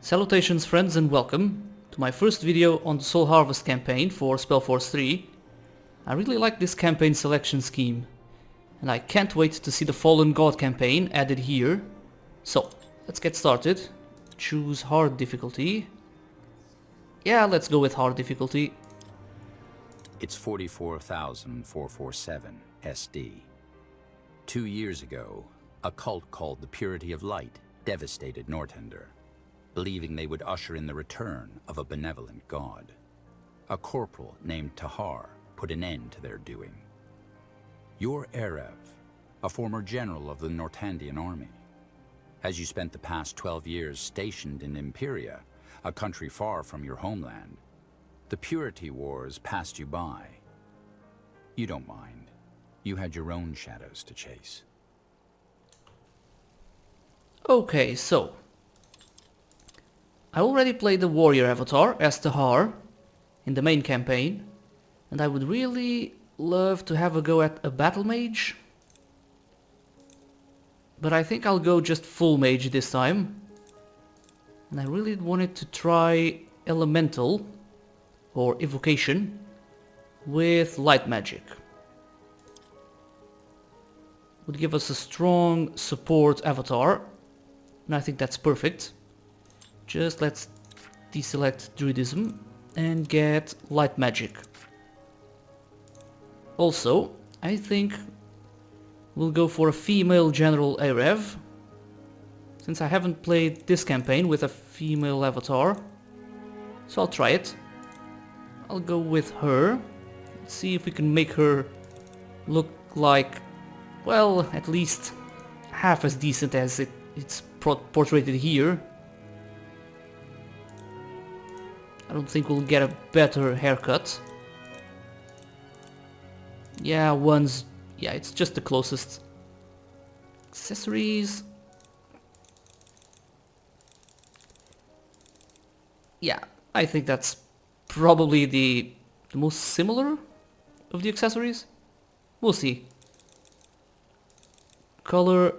Salutations friends and welcome to my first video on the Soul Harvest campaign for SpellForce 3. I really like this campaign selection scheme and I can't wait to see the Fallen God campaign added here. So, let's get started. Choose hard difficulty. Yeah, let's go with hard difficulty. It's 44,447 SD. 2 years ago, a cult called the Purity of Light devastated Nortander, believing they would usher in the return of a benevolent god. A corporal named Tahar put an end to their doing. You're Aerev, a former general of the Nortandian army. As you spent the past 12 years stationed in Imperia, a country far from your homeland, the Purity Wars passed you by. You don't mind. You had your own shadows to chase. Okay, so I already played the warrior avatar as Tahar in the main campaign, and I would really love to have a go at a battle mage, but I think I'll go just full mage this time, and I really wanted to try elemental or evocation with light magic. Would give us a strong support avatar, and I think that's perfect. Just let's deselect Druidism and get light magic. Also, I think we'll go for a female General Aerev, since I haven't played this campaign with a female avatar, so I'll try it. I'll go with her. Let's see if we can make her look like, well, at least half as decent as it's portrayed here. I don't think we'll get a better haircut. Yeah, it's just the closest. Accessories. Yeah, I think that's probably the most similar of the accessories. We'll see. Color,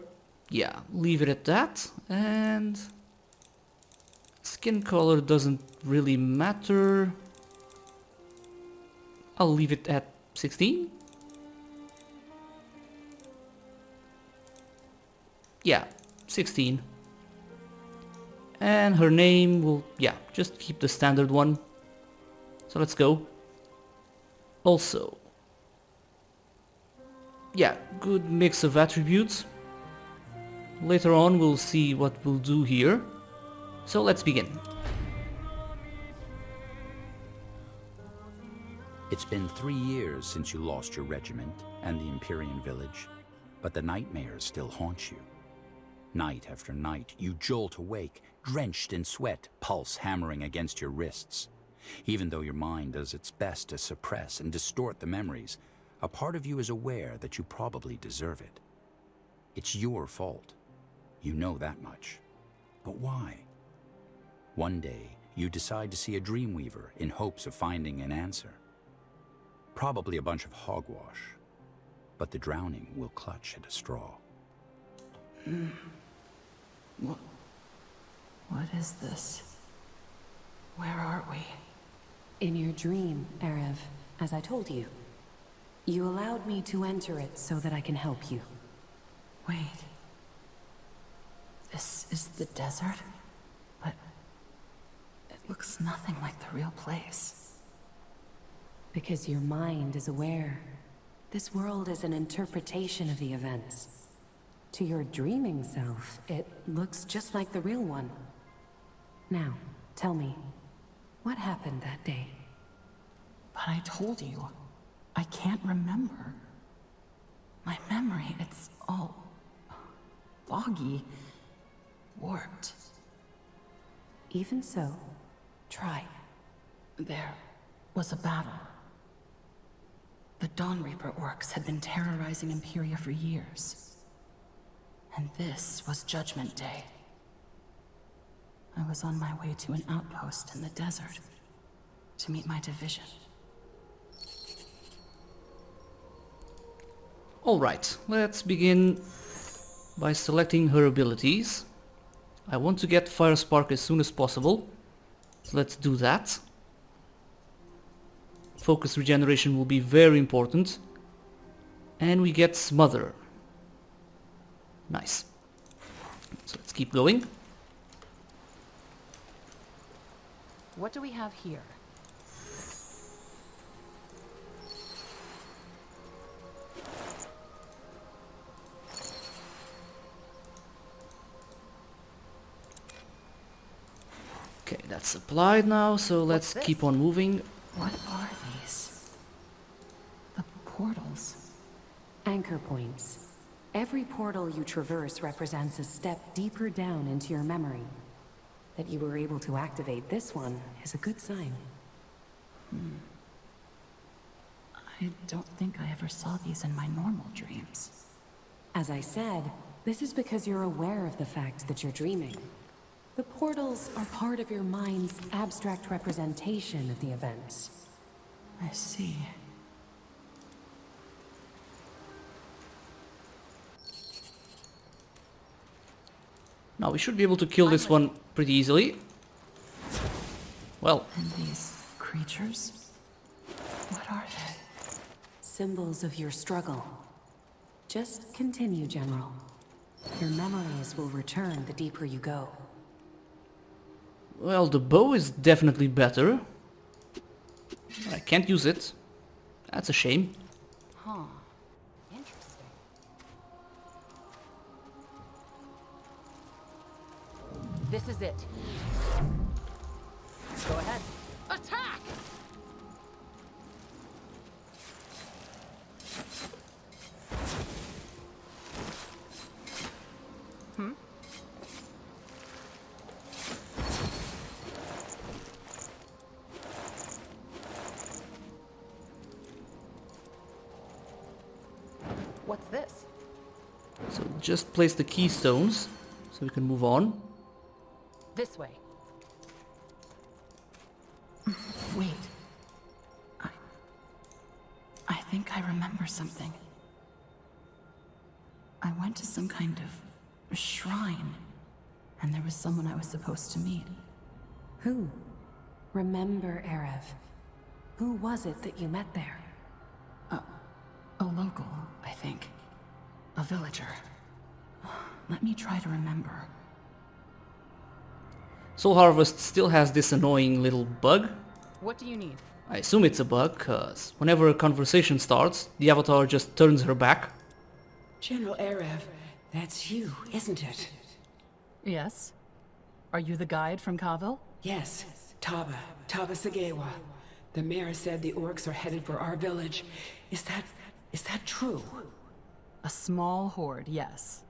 yeah, leave it at that. And skin color doesn't really matter. I'll leave it at 16. Yeah, 16. And her name will, yeah, just keep the standard one. So let's go. Also, yeah, good mix of attributes. Later on we'll see what we'll do here. So let's begin. It's been 3 years since you lost your regiment and the Empyrean village, but the nightmares still haunt you. Night after night, you jolt awake, drenched in sweat, pulse hammering against your wrists. Even though your mind does its best to suppress and distort the memories, a part of you is aware that you probably deserve it. It's your fault. You know that much. But why? One day, you decide to see a dreamweaver in hopes of finding an answer. Probably a bunch of hogwash, but the drowning will clutch at a straw. What is this? Where are we? In your dream, Aerev, as I told you. You allowed me to enter it so that I can help you. Wait. This is the desert? But it looks nothing like the real place. Because your mind is aware. This world is an interpretation of the events. To your dreaming self, it looks just like the real one. Now, tell me, what happened that day? But I told you, I can't remember. My memory, it's all foggy, warped. Even so, try. There was a battle. The Dawn Reaper orcs had been terrorizing Imperia for years. And this was Judgment Day. I was on my way to an outpost in the desert to meet my division. Alright, let's begin by selecting her abilities. I want to get Fire Spark as soon as possible. So let's do that. Focus regeneration will be very important. And we get Smother. Nice. So let's keep going. What do we have here? Okay, that's applied now, so let's this? keep on moving. What are these? The portals. Anchor points. Every portal you traverse represents a step deeper down into your memory. That you were able to activate this one is a good sign. I don't think I ever saw these in my normal dreams. As I said, this is because you're aware of the fact that you're dreaming. The portals are part of your mind's abstract representation of the events. I see. Now we should be able to kill this one pretty easily. Well, And these creatures? What are they? Symbols of your struggle. Just continue, General. Your memories will return the deeper you go. well, the bow is definitely better. I can't use it. That's a shame. Huh. Interesting. This is it. Go ahead. Attack! What's this? So just place the keystones so we can move on. This way. Wait. I think I remember something. I went to some kind of shrine, and there was someone I was supposed to meet. Who? Remember Aerev. Who was it that you met there? A local, I think. A villager. Let me try to remember. Soul Harvest still has this annoying little bug. What do you need? I assume it's a bug, cause whenever a conversation starts, the avatar just turns her back. General Aerev, that's you, isn't it? Yes? Are you the guide from Kavil? Yes, Taba Sagewa. The mayor said the orcs are headed for our village. Is that true? A small horde, yes.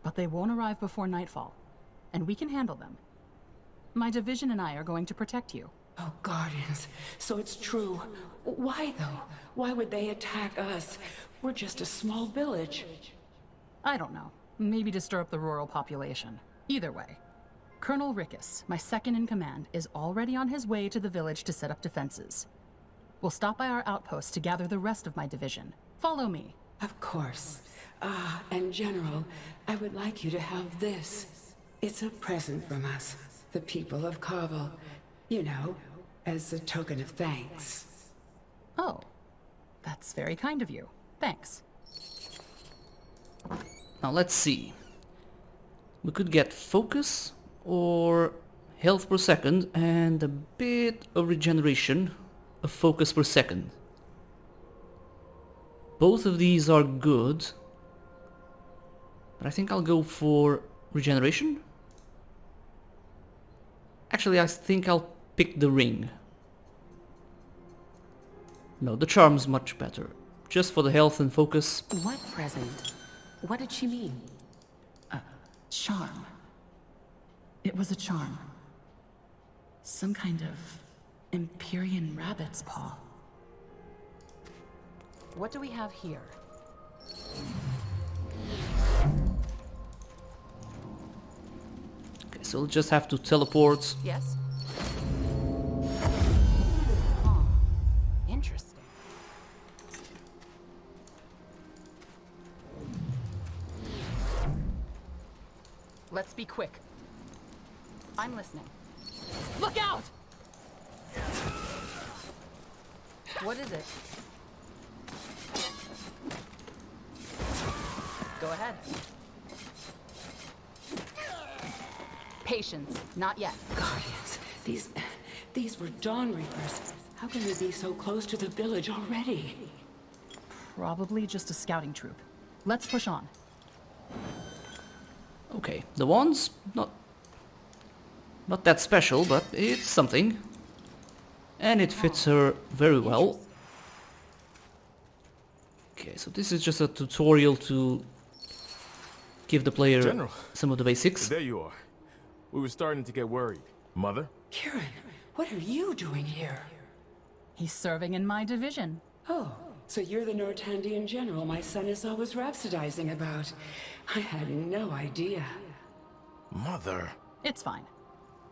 But they won't arrive before nightfall, and we can handle them. My division and I are going to protect you. Oh, Guardians, so it's true. Why, though? Why would they attack us? We're just a small village. I don't know. Maybe to stir up the rural population. Either way. Colonel Rickus, my second in command, is already on his way to the village to set up defenses. We'll stop by our outpost to gather the rest of my division. Follow me. Of course. And General, I would like you to have this. It's a present from us, the people of Kavil. You know, as a token of thanks. Oh, that's very kind of you. Thanks. Now let's see. We could get focus or health per second and a bit of regeneration of focus per second. Both of these are good, but I think I'll go for regeneration. Actually, I think I'll pick the ring. No, the charm's much better. Just for the health and focus. What present? What did she mean? Charm. It was a charm. Some kind of Empyrean rabbit's paw. What do we have here? Okay, so we'll just have to teleport. Yes? Interesting. Let's be quick. I'm listening. Look out! What is it? Go ahead. Patience, not yet. Guardians, these were Dawn Reapers. How can they be so close to the village already? Probably just a scouting troop. Let's push on. Okay, the wand's not that special, but it's something. And it fits her very well. Okay, so this is just a tutorial to give the player General, some of the basics. there you are. We were starting to get worried. Mother? Kieran, what are you doing here? He's serving in my division. Oh, so you're the Nortandian general my son is always rhapsodizing about. I had no idea. Mother? It's fine.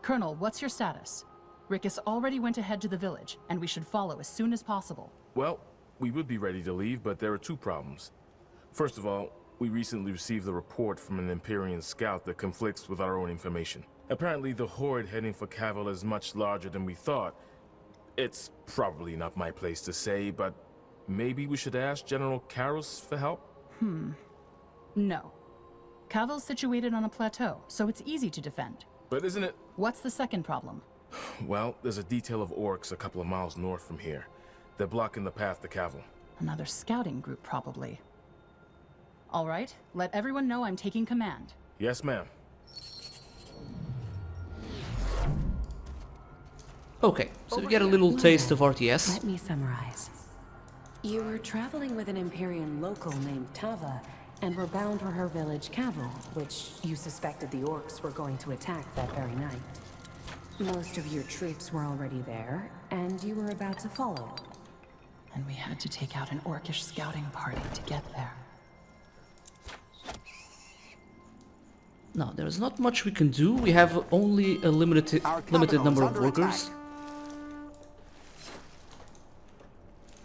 Colonel, what's your status? Rickus already went ahead to the village, and we should follow as soon as possible. Well, we would be ready to leave, but there are two problems. First of all, we recently received a report from an Empyrean scout that conflicts with our own information. Apparently, the horde heading for Cavil is much larger than we thought. It's probably not my place to say, but maybe we should ask General Karos for help? No. Cavil's situated on a plateau, so it's easy to defend. But isn't it... What's the second problem? Well, there's a detail of orcs a couple of miles north from here. They're blocking the path to Cavil. Another scouting group, probably. All right, let everyone know I'm taking command. Yes, ma'am. Okay, so you get a little taste of RTS. Let me summarize. You were traveling with an Empyrean local named Tava, and were bound for her village Cavil, which you suspected the orcs were going to attack that very night. Most of your troops were already there, and you were about to follow. And we had to take out an orcish scouting party to get there. Now, there's not much we can do. We have only a limited number of workers.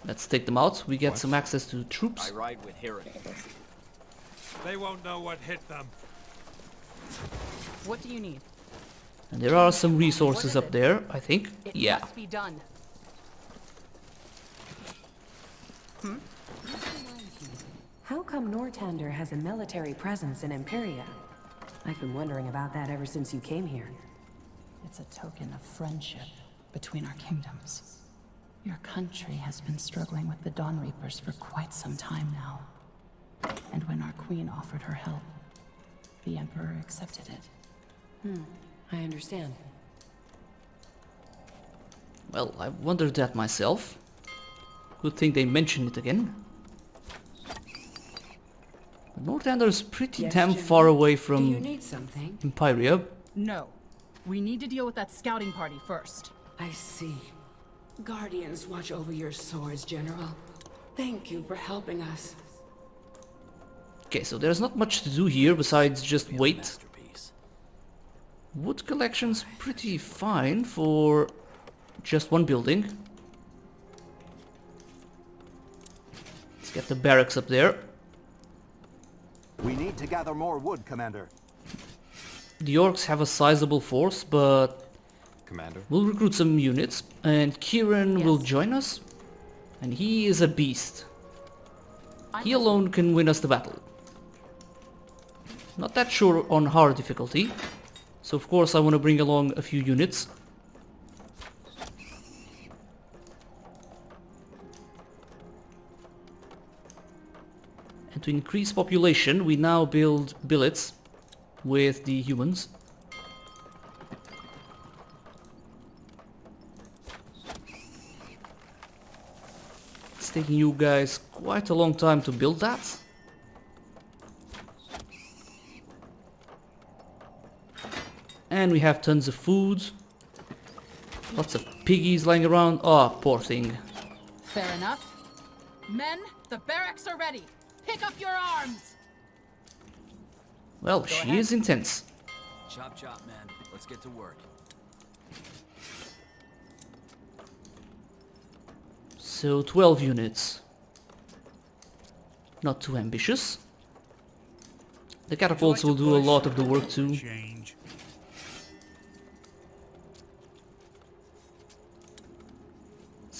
Let's take them out. We get some access to troops. I ride with Heron. They won't know what hit them. What do you need? And there are some resources up there, I think. It Yeah. must be done. How come Nortander has a military presence in Imperia? I've been wondering about that ever since you came here. It's a token of friendship between our kingdoms. Your country has been struggling with the Dawn Reapers for quite some time now. And when our queen offered her help, the Emperor accepted it. I understand. Well, I wondered that myself. Good thing they mentioned it again. Nortander's pretty Yes, damn General? far away Do you from need something? Imperia. No. We need to deal with that scouting party first. I see. Guardians watch over your swords, General. Thank you for helping us. Okay, so there's not much to do here besides just wait. Masterpiece. Wood collection's pretty fine for just one building. Let's get the barracks up there. We need to gather more wood, Commander. The orcs have a sizable force, but Commander. we'll recruit some units, and Kieran will Yes. join us. And he is a beast. I'm He alone can win us the battle. Not that sure on hard difficulty, so of course I want to bring along a few units. And to increase population, we now build billets with the humans. It's taking you guys quite a long time to build that. And we have tons of food. Lots of piggies lying around. Oh, poor thing. Fair enough. Men, the barracks are ready. Pick up your arms! Well, she is intense. Chop chop, man. Let's get to work. So 12 units. Not too ambitious. The catapults will do a lot of the work too. Change.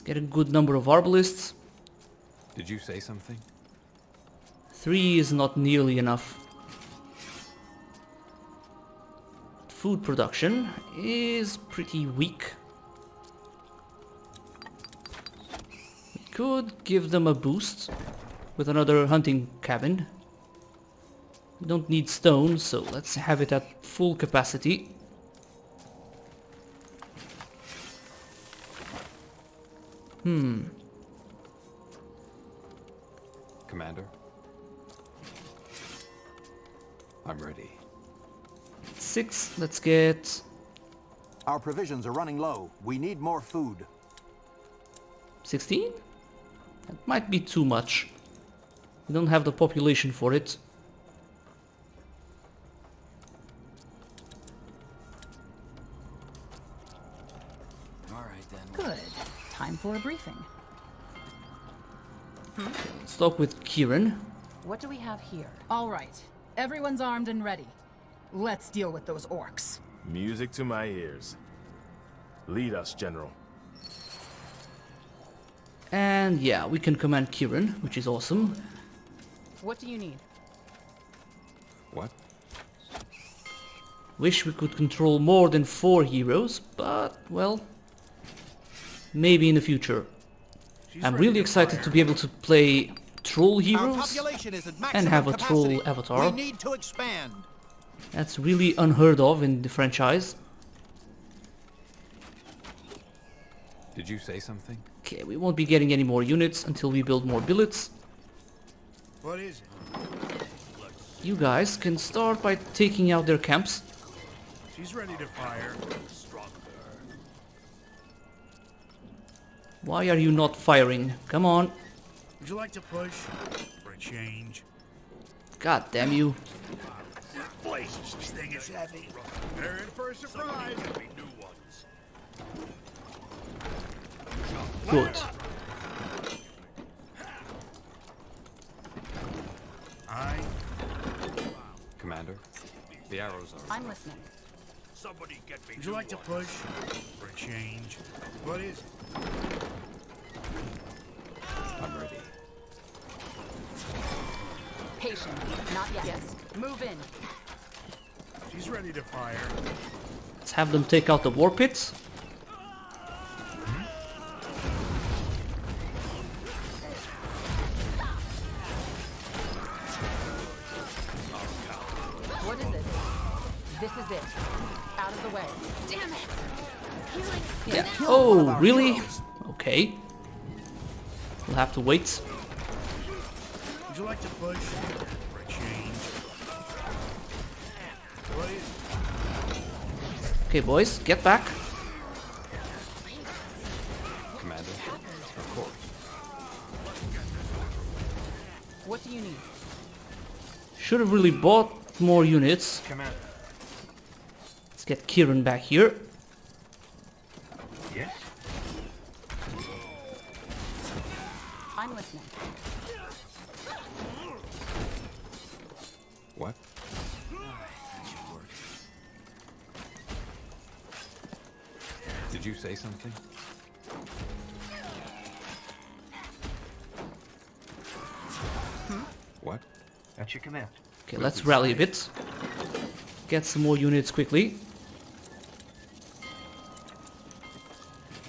Get a good number of arbalists. Did you say something? 3 is not nearly enough. Food production is pretty weak. We could give them a boost with another hunting cabin. We don't need stone, so let's have it at full capacity. Commander? I'm ready. 6, let's get... Our provisions are running low. We need more food. 16? That might be too much. We don't have the population for it. All right then. Good. Time for a briefing. Let's talk with Kieran. What do we have here? All right. Everyone's armed and ready. Let's deal with those orcs. Music to my ears. Lead us, General. And yeah, we can command Kieran, which is awesome. What do you need? What? Wish we could control more than 4 heroes, but, well, maybe in the future. I'm really excited to be able to play troll heroes and have a troll avatar. We need to expand. That's really unheard of in the franchise. Did you say something? Okay, we won't be getting any more units until we build more billets. What is it? You guys can start by taking out their camps. She's ready to fire. Why are you not firing? Come on. Would you like to push? For a change? God damn you. Blazes, this thing is heavy. They're in for a surprise. New ones. Good. Commander, the arrows are... I'm listening. Somebody get me. Would you like to push? For a change? What is it? I'm ready. Patience. Not yet. Yes. Move in. She's ready to fire. Let's have them take out the war pits. What is it? This is it. Out of the way. Damn it! Yeah. Oh, really? Okay. We'll have to wait. Would you like to push? For a change? What is it? Okay, boys, get back. Commander, of course. What do you need? Should have really bought more units. Commander. Let's get Kieran back here. Yes? I'm listening. What? Did you say something? What? That's your command. Okay, let's rally a bit. Get some more units quickly.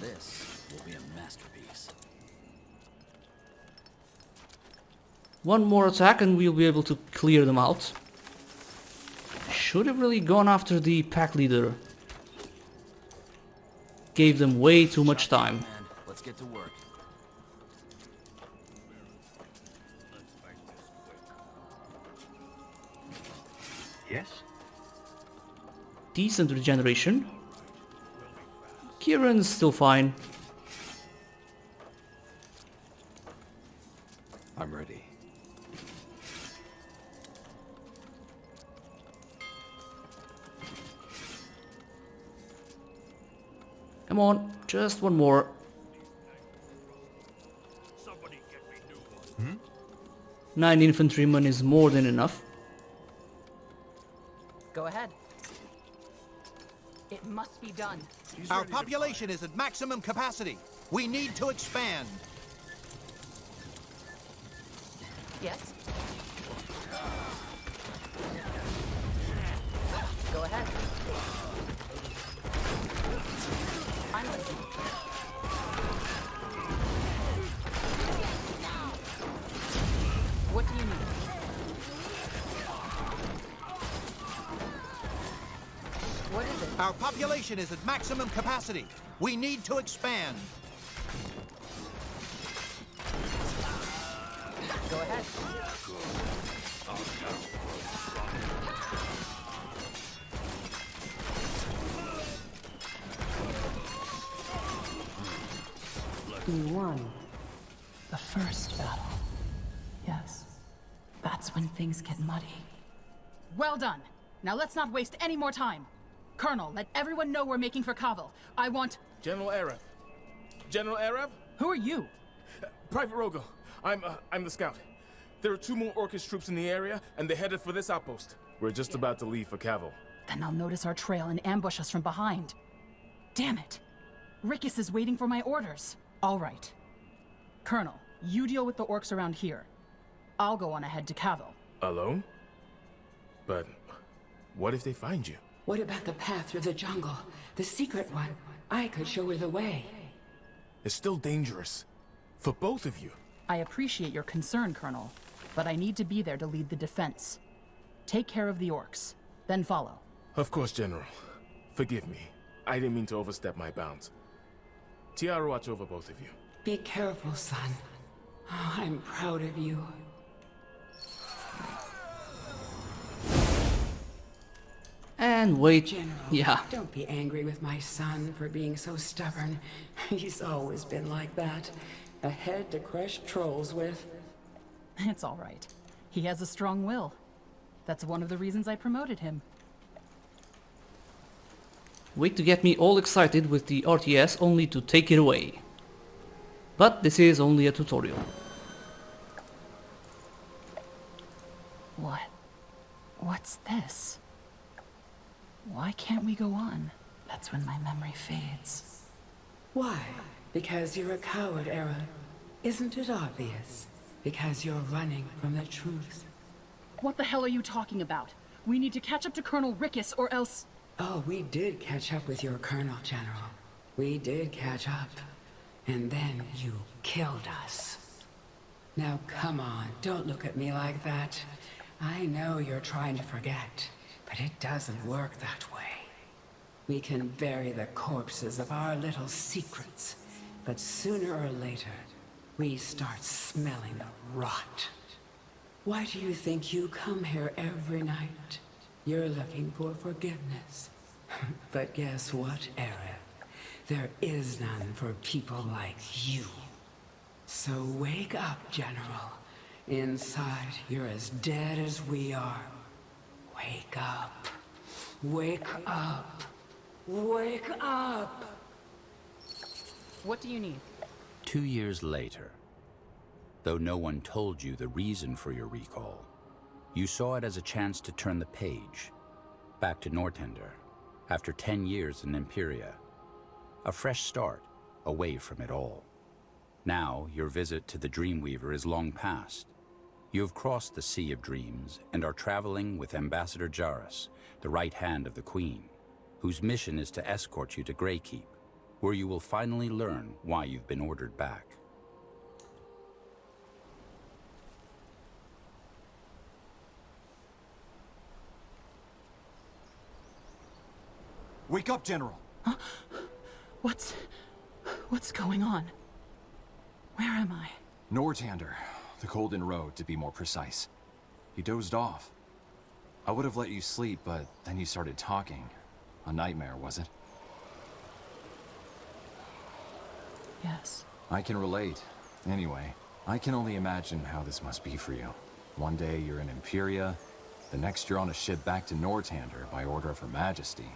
This will be a masterpiece. One more attack and we'll be able to clear them out. Should have really gone after the pack leader. Gave them way too much time. Man, let's get to work. Yes? Decent regeneration. Kieran's still fine. I'm ready. Come on, just one more. Somebody get me new ones. 9 infantrymen is more than enough. Go ahead. It must be done. Our population is at maximum capacity. We need to expand. Yes? Go ahead. I'm listening. What do you need? What is it? Our population is at maximum capacity. We need to expand. Go ahead. You won. The first battle. Yes. That's when things get muddy. Well done. Now let's not waste any more time. Colonel, let everyone know we're making for Kaval. I want... General Aerev. General Aerev? Who are you? Private Rogo. I'm the scout. There are 2 more Orcish troops in the area, and they're headed for this outpost. We're just about to leave for Kaval. Then they'll notice our trail and ambush us from behind. Damn it. Rickis is waiting for my orders. All right. Colonel, you deal with the orcs around here. I'll go on ahead to Kaval. Alone? But what if they find you? What about the path through the jungle? The secret one? I could show her the way. It's still dangerous. For both of you. I appreciate your concern, Colonel, but I need to be there to lead the defense. Take care of the orcs, then follow. Of course, General. Forgive me. I didn't mean to overstep my bounds. Tiara, watch over both of you. Be careful, son. Oh, I'm proud of you. And wait, General, yeah. don't be angry with my son for being so stubborn. He's always been like that. A head to crush trolls with. It's all right. He has a strong will. That's one of the reasons I promoted him. Wait to get me all excited with the RTS only to take it away. But this is only a tutorial. What? What's this? Why can't we go on? That's when my memory fades. Why? Because you're a coward, Aerev. Isn't it obvious? Because you're running from the truth. What the hell are you talking about? We need to catch up to Colonel Rickis or else... Oh, we did catch up with your colonel, General. We did catch up. And then you killed us. Now come on, don't look at me like that. I know you're trying to forget, but it doesn't work that way. We can bury the corpses of our little secrets, but sooner or later, we start smelling the rot. Why do you think you come here every night? You're looking for forgiveness. But guess what, Aerev? There is none for people like you. So wake up, General. Inside, you're as dead as we are. Wake up. Wake up. Wake up! What do you need? 2 years later, though no one told you the reason for your recall, you saw it as a chance to turn the page, back to Nortander, after 10 years in Imperia. A fresh start, away from it all. Now, your visit to the Dreamweaver is long past. You have crossed the Sea of Dreams and are traveling with Ambassador Jarrus, the right hand of the Queen, whose mission is to escort you to Greykeep, where you will finally learn why you've been ordered back. Wake up, General! Huh? What's going on? Where am I? Nortander. The Golden Road, to be more precise. You dozed off. I would have let you sleep, but then you started talking. A nightmare, was it? Yes. I can relate. Anyway, I can only imagine how this must be for you. One day you're in Imperia, the next you're on a ship back to Nortander by order of Her Majesty.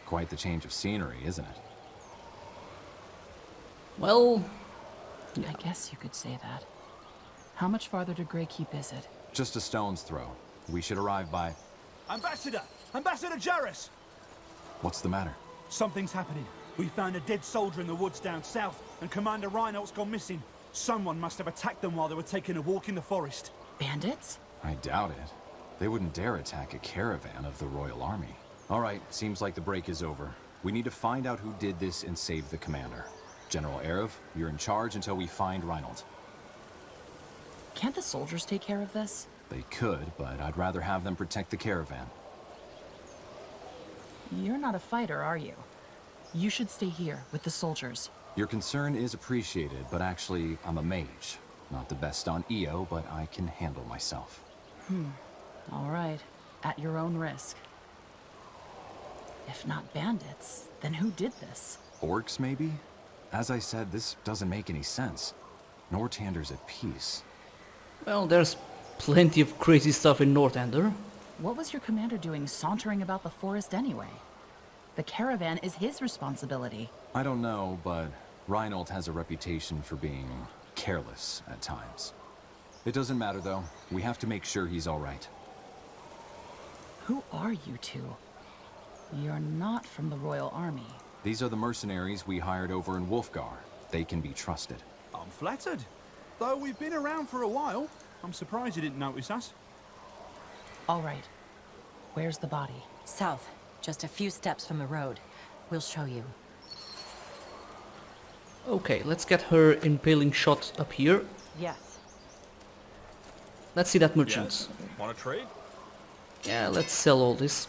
Quite the change of scenery, isn't it? Well, I guess you could say that. How much farther to Greykeep is it? Just a stone's throw. We should arrive by... Ambassador! Ambassador Jarrus! What's the matter? Something's happening. We found a dead soldier in the woods down south, and Commander Reinhold's gone missing. Someone must have attacked them while they were taking a walk in the forest. Bandits? I doubt it. They wouldn't dare attack a caravan of the Royal Army. All right, seems like the break is over. We need to find out who did this and save the commander. General Aerev, you're in charge until we find Reinhold. Can't the soldiers take care of this? They could, but I'd rather have them protect the caravan. You're not a fighter, are you? You should stay here with the soldiers. Your concern is appreciated, but actually, I'm a mage. Not the best on EO, but I can handle myself. All right. At your own risk. If not bandits, then who did this? Orcs, maybe? As I said, this doesn't make any sense. Nortander's at peace. Well, there's plenty of crazy stuff in Nortander. What was your commander doing sauntering about the forest anyway? The caravan is his responsibility. I don't know, but Reinhold has a reputation for being careless at times. It doesn't matter, though. We have to make sure he's all right. Who are you two? You're not from the Royal Army. These are the mercenaries we hired over in Wolfgar. They can be trusted. I'm flattered. Though we've been around for a while, I'm surprised you didn't notice us. All right. Where's the body? South. Just a few steps from the road. We'll show you. Okay, let's get her impaling shot up here. Yes. Let's see that merchant. Yes. Want to trade? Yeah, let's sell all this.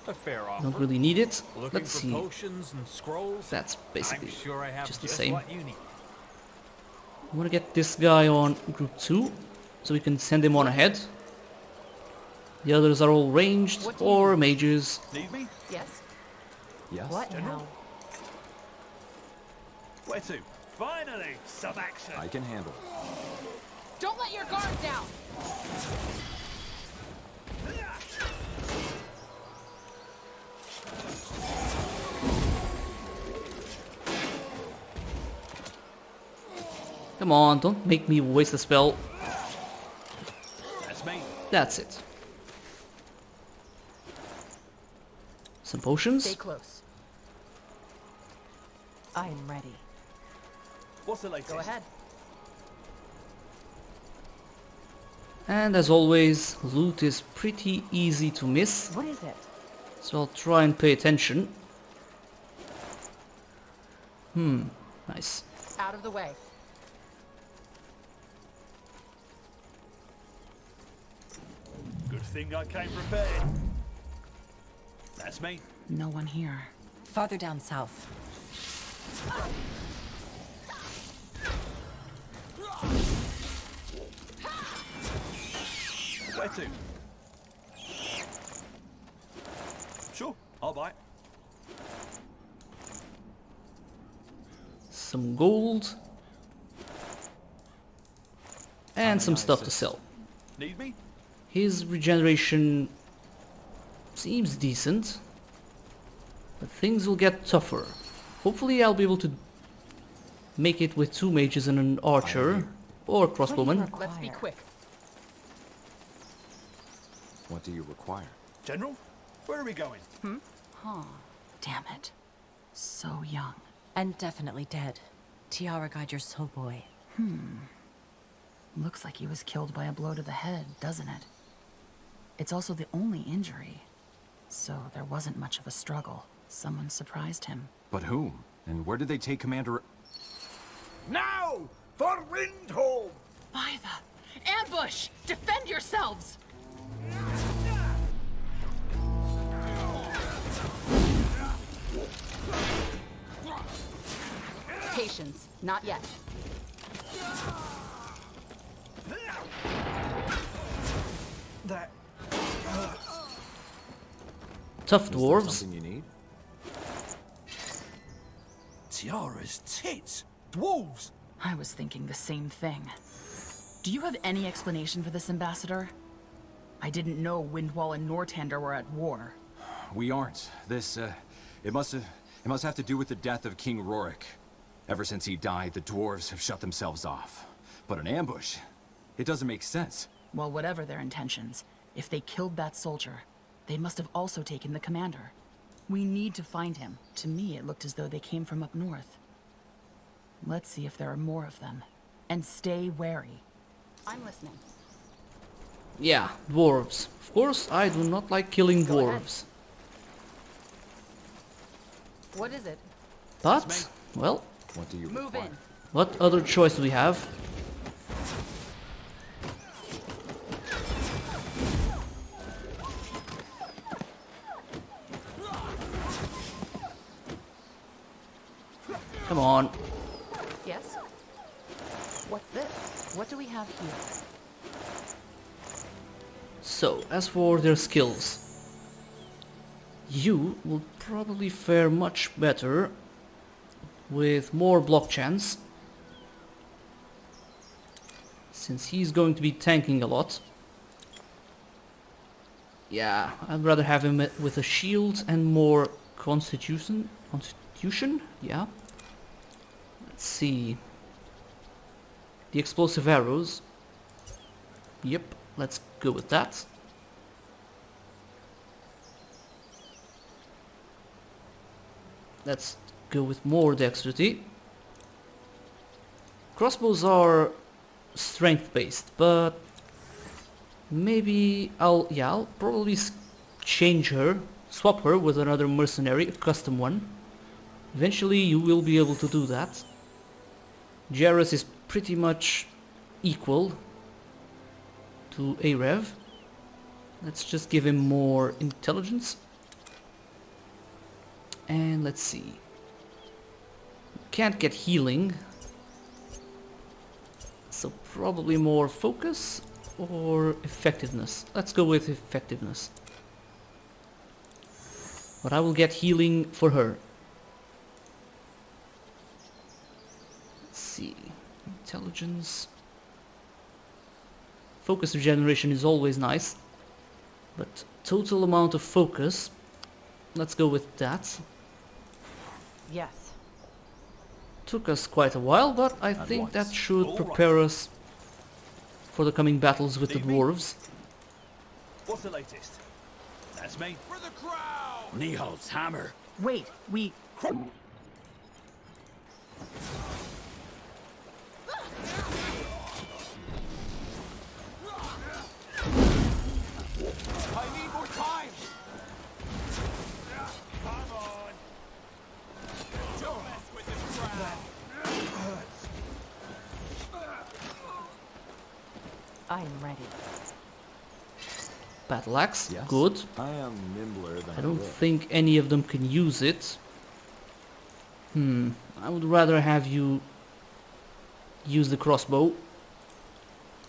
A fair offer. Don't really need it. Looking Let's for see. potions and scrolls? That's basically I'm sure I have just the same. what you need. I want to get this guy on group 2, so we can send him on ahead. The others are all ranged or mages. Need me? Yes. Yes? What now? Where to? Finally, some action. I can handle it. Don't let your guard down! Come on, don't make me waste a spell. That's me. That's it. Some potions. Stay close. I'm ready. What's the latest? Go ahead. And as always, loot is pretty easy to miss, What is it? so I'll try and pay attention. Nice. Out of the way. Good thing I came prepared. That's me. No one here. Farther down south. Where to? Sure, I'll buy it. Some gold. And some stuff to sell. Need me? His regeneration seems decent, but things will get tougher. Hopefully I'll be able to make it with 2 mages and an archer or crossbowman. Let's be quick. What do you require? General, where are we going? Damn it. So young. And definitely dead. Tiara guide your soul boy. Looks like he was killed by a blow to the head, doesn't it? It's also the only injury. So there wasn't much of a struggle. Someone surprised him. But whom? And where did they take Commander... Now for Windholm. By the ambush! Defend yourselves! Patience, not yet. That... Tough Is there dwarves. something you need? Tiara's tits! Dwarves! I was thinking the same thing. Do you have any explanation for this, Ambassador? I didn't know Windwall and Nortander were at war. We aren't. This, it must have to do with the death of King Rorik. Ever since he died, the dwarves have shut themselves off. But an ambush? It doesn't make sense. Well, whatever their intentions, if they killed that soldier, they must have also taken the commander. We need to find him. To me, it looked as though they came from up north. Let's see if there are more of them. And stay wary. I'm listening. Yeah, dwarves. Of course, I do not like killing dwarves. What is it? But, well, What do you Move require? in. what other choice do we have? Come on. Yes? What's this? What do we have here? So, as for their skills, you will probably fare much better with more block chance, since he's going to be tanking a lot. Yeah, I'd rather have him with a shield and more constitution. Yeah. Let's see. The explosive arrows. Yep, let's go with that. Let's go with more dexterity. Crossbows are strength based, but maybe I'll probably swap her with another mercenary, a custom one. Eventually you will be able to do that. Jairus is pretty much equal to Aerev. Let's just give him more intelligence. And let's see. Can't get healing. So probably more focus or effectiveness. Let's go with effectiveness. But I will get healing for her. Let's see. Intelligence. Focus regeneration is always nice. But total amount of focus. Let's go with that. Yes. Took us quite a while, but I think that should prepare us for the coming battles with the dwarves. What's the latest? That's me. For the crowd! Nihal's hammer. Wait, we... I need more time! Come on! Don't mess with this crowd! I am ready. Battle axe, Yes. good. I am nimbler than I don't look. think any of them can use it. I would rather have you use the crossbow.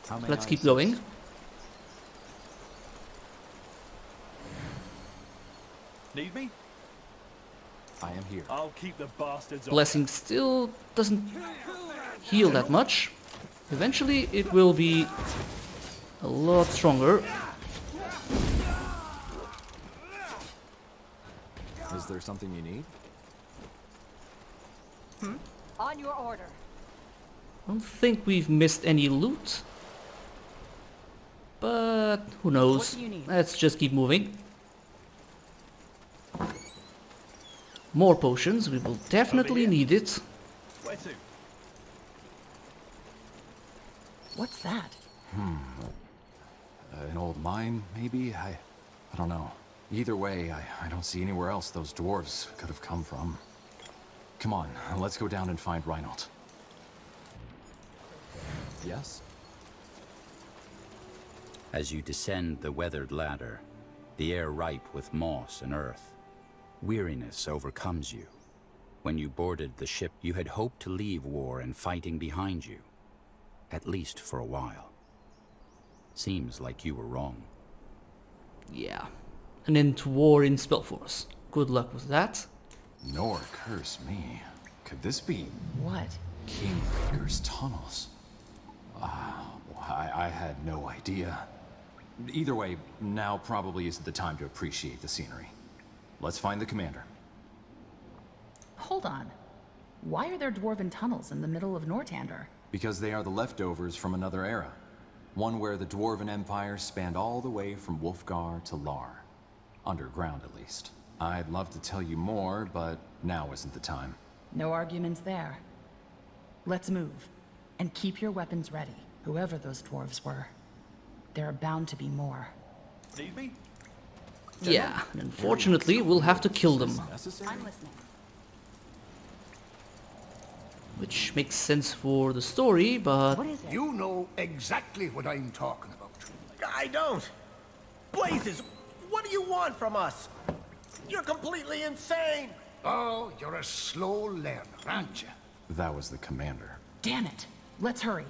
How may Let's I keep assist? going. Need me? I am here. I'll keep the bastards off. Blessing still doesn't heal that much. Eventually it will be a lot stronger. Is there something you need? On your order. I don't think we've missed any loot. But who knows? What do you need? Let's just keep moving. More potions, we will definitely need it. Where to? What's that? An old mine, maybe? I don't know. Either way, I don't see anywhere else those dwarves could have come from. Come on, let's go down and find Reinhold. Yes? As you descend the weathered ladder, the air ripe with moss and earth, weariness overcomes you. When you boarded the ship, you had hoped to leave war and fighting behind you, at least for a while. Seems like you were wrong. Yeah. An end to war in SpellForce. Good luck with that. Nor curse me. Could this be What? Kingmaker's tunnels? I had no idea. Either way, now probably isn't the time to appreciate the scenery. Let's find the commander. Hold on. Why are there dwarven tunnels in the middle of Nortander? Because they are the leftovers from another era. One where the Dwarven Empire spanned all the way from Wolfgar to Lar. Underground, at least. I'd love to tell you more, but now isn't the time. No arguments there. Let's move. And keep your weapons ready, whoever those dwarves were. There are bound to be more. Need me? Yeah, and unfortunately, we'll have to kill them. I'm listening. Which makes sense for the story, but... What is it? You know exactly what I'm talking about. I don't. Blazes, what do you want from us? You're completely insane. Oh, you're a slow learner, aren't you? That was the commander. Damn it. Let's hurry.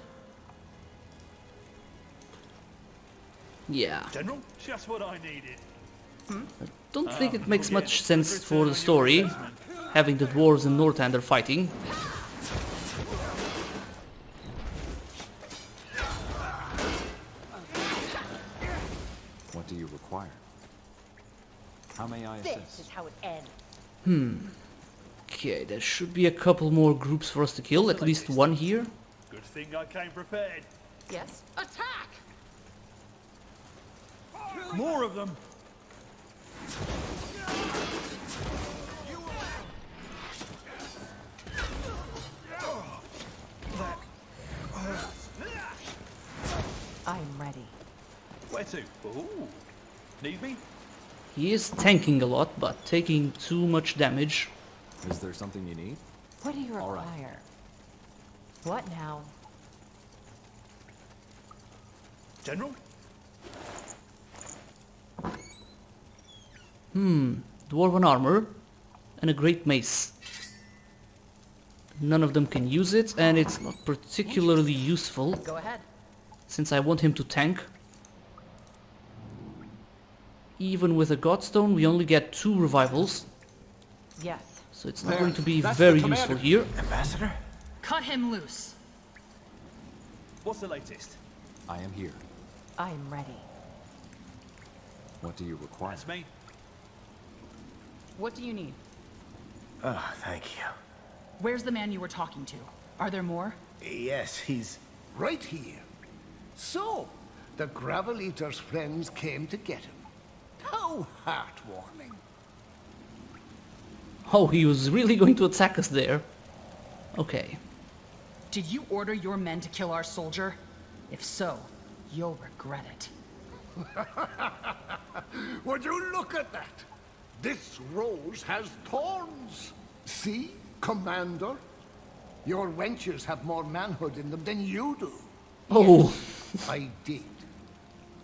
Yeah. General? Just what I needed. I don't think it makes much sense for the story, having the dwarves and Nortander fighting. What do you require? How may I assist? This is how it ends. Okay, there should be a couple more groups for us to kill, at least one here. Good thing I came prepared. Yes? Attack! More of them. I'm ready. Where to? Ooh. Need me? He is tanking a lot, but taking too much damage. Is there something you need? What do you All right. require? What now? General? Dwarven armor and a great mace. None of them can use it, and it's not particularly useful, Go ahead. since I want him to tank. Even with a Godstone, we only get 2 revivals, Yes. so it's not going to be very useful here. Ambassador? Cut him loose. What's the latest? I am here. I'm ready. What do you require? That's me. What do you need? Oh, thank you. Where's the man you were talking to? Are there more? Yes, he's... Right here. So, the Gravel Eater's friends came to get him. How heartwarming. Oh, he was really going to attack us there. Okay. Did you order your men to kill our soldier? If so, you'll regret it. Would you look at that? This rose has thorns. See, Commander? Your wenches have more manhood in them than you do. Oh, I did.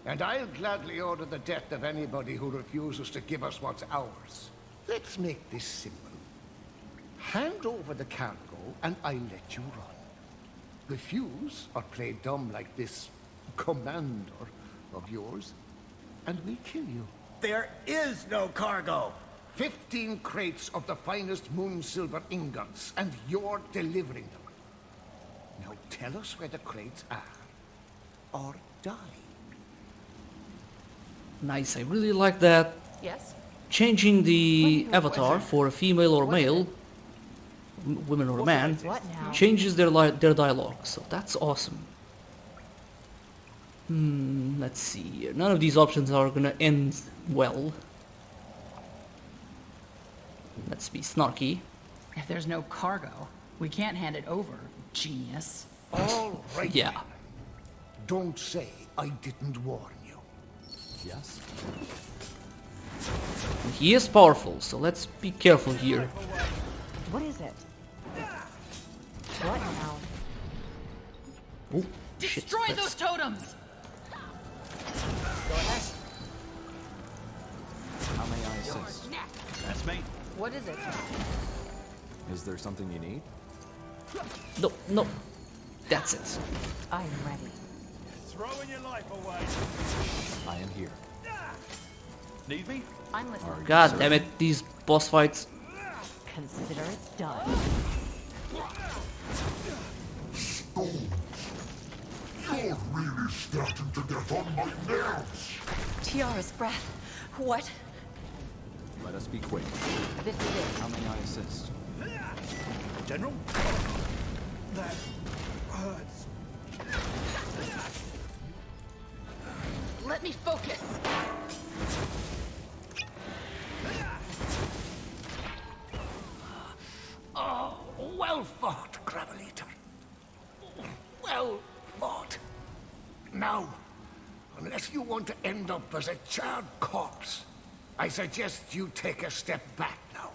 And I'll gladly order the death of anybody who refuses to give us what's ours. Let's make this simple. Hand over the cargo, and I'll let you run. Refuse or play dumb like this commander of yours, and we kill you. There is no cargo! 15 crates of the finest moon silver ingots, and you're delivering them. Now tell us where the crates are, or die. nice. I really like that. Yes? Changing the avatar for a female or male, woman or a man, What now? changes their dialogue, so that's awesome. Let's see here. None of these options are gonna end well. Let's be snarky. If there's no cargo, we can't hand it over, genius. All right. Yeah. then. Don't say I didn't warn you. Yes? He is powerful, so let's be careful here. What is it? What now? Oh, shit. Destroy that's- those totems! Go ahead. How may I assist? That's me. What is it? Is there something you need? No, no. That's it. I'm ready. Throwing your life away. I am here. Need me? I'm listening. God damn it, these boss fights. Consider it done. You're really starting to get on my nerves. Tiara's breath. What? Let us be quick. This is it. How may I assist? General? That hurts. Let me focus! Well fought, Gravel Eater. Well fought. Now, unless you want to end up as a charred corpse, I suggest you take a step back now.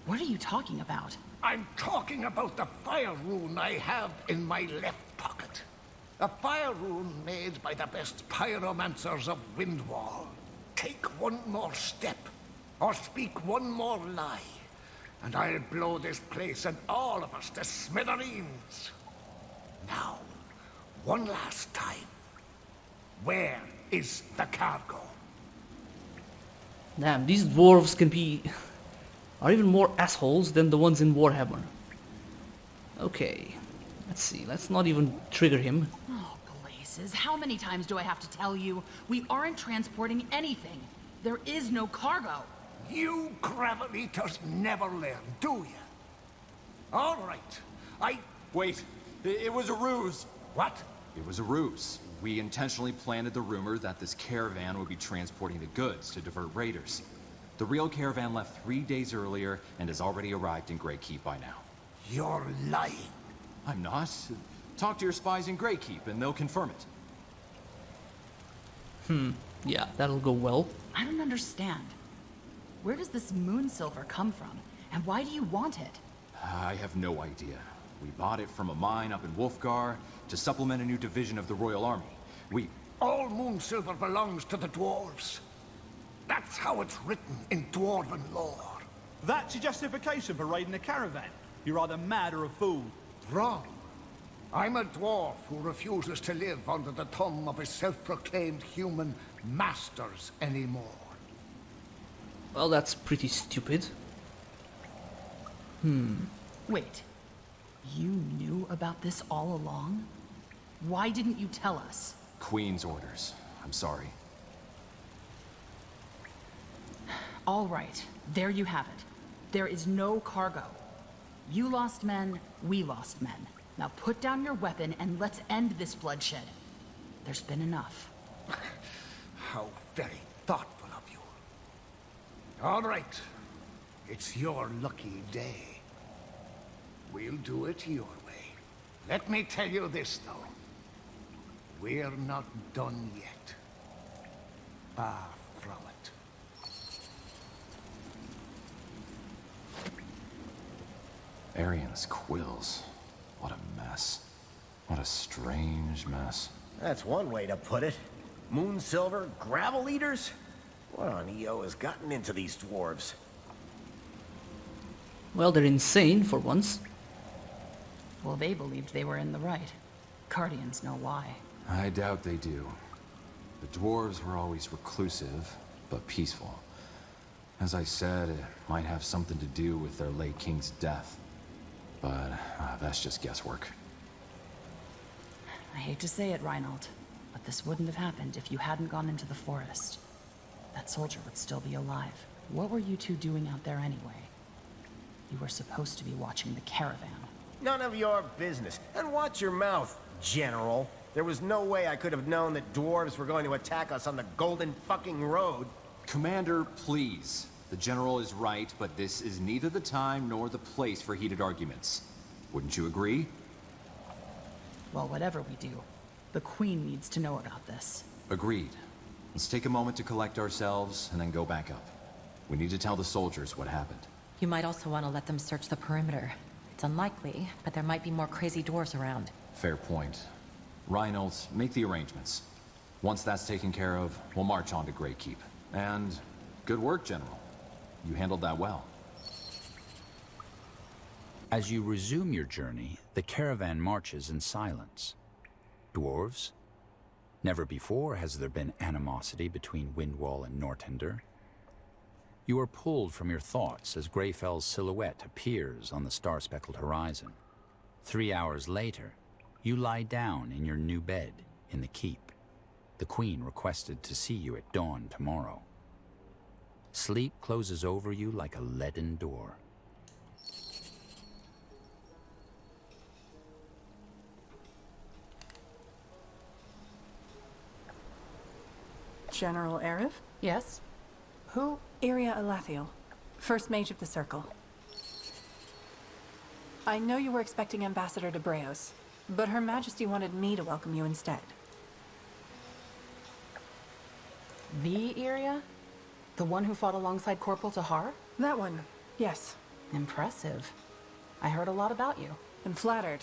What are you talking about? I'm talking about the fire rune I have in my left pocket. A fire rune made by the best pyromancers of Windwall. Take one more step, or speak one more lie, and I'll blow this place and all of us to smithereens. Now, one last time. Where is the cargo? Damn, these dwarves are even more assholes than the ones in Warhammer. Okay, let's see, let's not even trigger him. Oh, blazes, how many times do I have to tell you? We aren't transporting anything. There is no cargo. You Gravel Eaters never learn, do you? All right, Wait, it was a ruse. What? It was a ruse. We intentionally planted the rumor that this caravan would be transporting the goods to divert raiders. The real caravan left 3 days earlier and has already arrived in Greykeep by now. You're lying. I'm not. Talk to your spies in Greykeep and they'll confirm it. Yeah, that'll go well. I don't understand. Where does this moon silver come from? And why do you want it? I have no idea. We bought it from a mine up in Wolfgar to supplement a new division of the Royal Army. All moon silver belongs to the dwarves. That's how it's written in dwarven lore. That's your justification for raiding a caravan? You're either mad or a fool. Wrong. I'm a dwarf who refuses to live under the thumb of his self-proclaimed human masters anymore. Well, that's pretty stupid. Wait. You knew about this all along? Why didn't you tell us? Queen's orders. I'm sorry. All right, there you have it. There is no cargo. You lost men, we lost men. Now put down your weapon and let's end this bloodshed. There's been enough. How very thoughtful of you. All right. It's your lucky day. We'll do it your way. Let me tell you this, though. We're not done yet. Far from it. Arian's quills. What a mess. What a strange mess. That's one way to put it. Moon silver, gravel eaters? What on EO has gotten into these dwarves? Well, they're insane for once. Well, they believed they were in the right. Guardians know why. I doubt they do. The dwarves were always reclusive, but peaceful. As I said, it might have something to do with their late king's death. But that's just guesswork. I hate to say it, Reinald, but this wouldn't have happened if you hadn't gone into the forest. That soldier would still be alive. What were you two doing out there anyway? You were supposed to be watching the caravan. None of your business. And watch your mouth, General. There was no way I could have known that dwarves were going to attack us on the Golden fucking Road. Commander, please. The General is right, but this is neither the time nor the place for heated arguments. Wouldn't you agree? Well, whatever we do, the Queen needs to know about this. Agreed. Let's take a moment to collect ourselves and then go back up. We need to tell the soldiers what happened. You might also want to let them search the perimeter. It's unlikely, but there might be more crazy dwarves around. Fair point. Reynolds, make the arrangements. Once that's taken care of, we'll march on to Greykeep. And good work, General. You handled that well. As you resume your journey, the caravan marches in silence. Dwarves? Never before has there been animosity between Windwall and Nortander. You are pulled from your thoughts as Greyfell's silhouette appears on the star-speckled horizon. 3 hours later, you lie down in your new bed in the keep. The Queen requested to see you at dawn tomorrow. Sleep closes over you like a leaden door. General Aerev? Yes? Who? Iria Alathiel, First Mage of the Circle. I know you were expecting Ambassador de Breos, but Her Majesty wanted me to welcome you instead. The Aerev? The one who fought alongside Corporal Tahar? That one, yes. Impressive. I heard a lot about you. I'm flattered.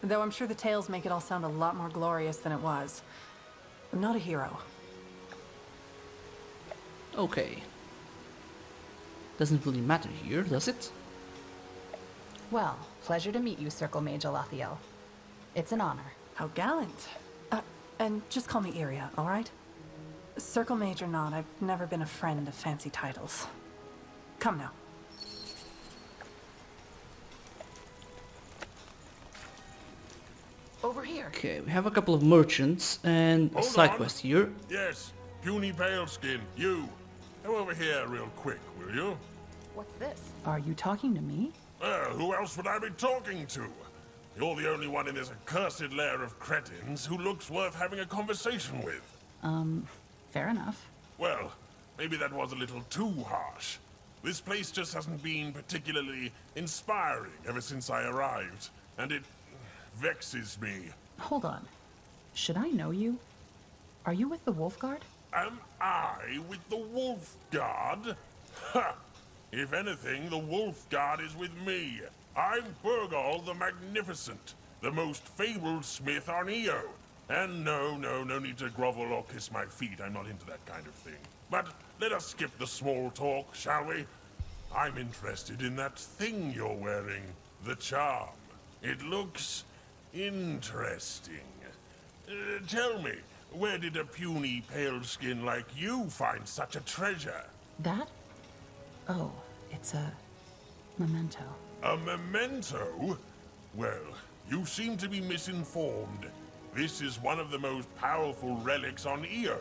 Though I'm sure the tales make it all sound a lot more glorious than it was. I'm not a hero. Okay. Doesn't really matter here, does it? Well, pleasure to meet you, Circle Mage Alathiel. It's an honor. How gallant. And just call me Iria, all right? Circle Mage or not, I've never been a friend of fancy titles. Come now. Over here. Okay, we have a couple of merchants and a side quest here. Yes, puny paleskin, you. Come over here real quick, will you? What's this? Are you talking to me? Who else would I be talking to? You're the only one in this accursed lair of cretins who looks worth having a conversation with. Fair enough. Well, maybe that was a little too harsh. This place just hasn't been particularly inspiring ever since I arrived, and it vexes me. Hold on. Should I know you? Are you with the Wolf Guard? Am I with the Wolf Guard? Ha! If anything, the Wolf Guard is with me. I'm Burgal the Magnificent, the most fabled smith on Io. And no need to grovel or kiss my feet. I'm not into that kind of thing. But let us skip the small talk, shall we? I'm interested in that thing you're wearing, the charm. It looks interesting. Tell me, where did a puny pale skin like you find such a treasure? That? Oh, it's a memento. A memento? Well, you seem to be misinformed. This is one of the most powerful relics on Io.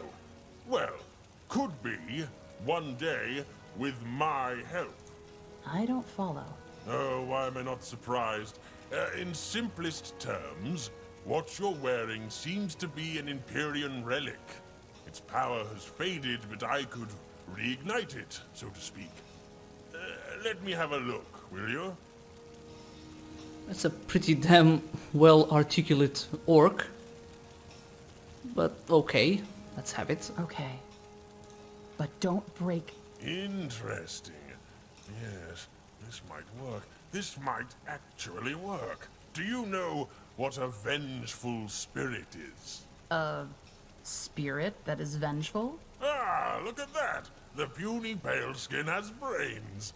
Well, could be, one day, with my help. I don't follow. Oh, why am I not surprised? In simplest terms, what you're wearing seems to be an Empyrean relic. Its power has faded, but I could reignite it, so to speak. Let me have a look, will you? That's a pretty damn well-articulate orc. But okay, let's have it. Okay. But don't break... Interesting. Yes, this might work. This might actually work. Do you know what a vengeful spirit is? A spirit that is vengeful? Ah, look at that! The puny pale skin has brains.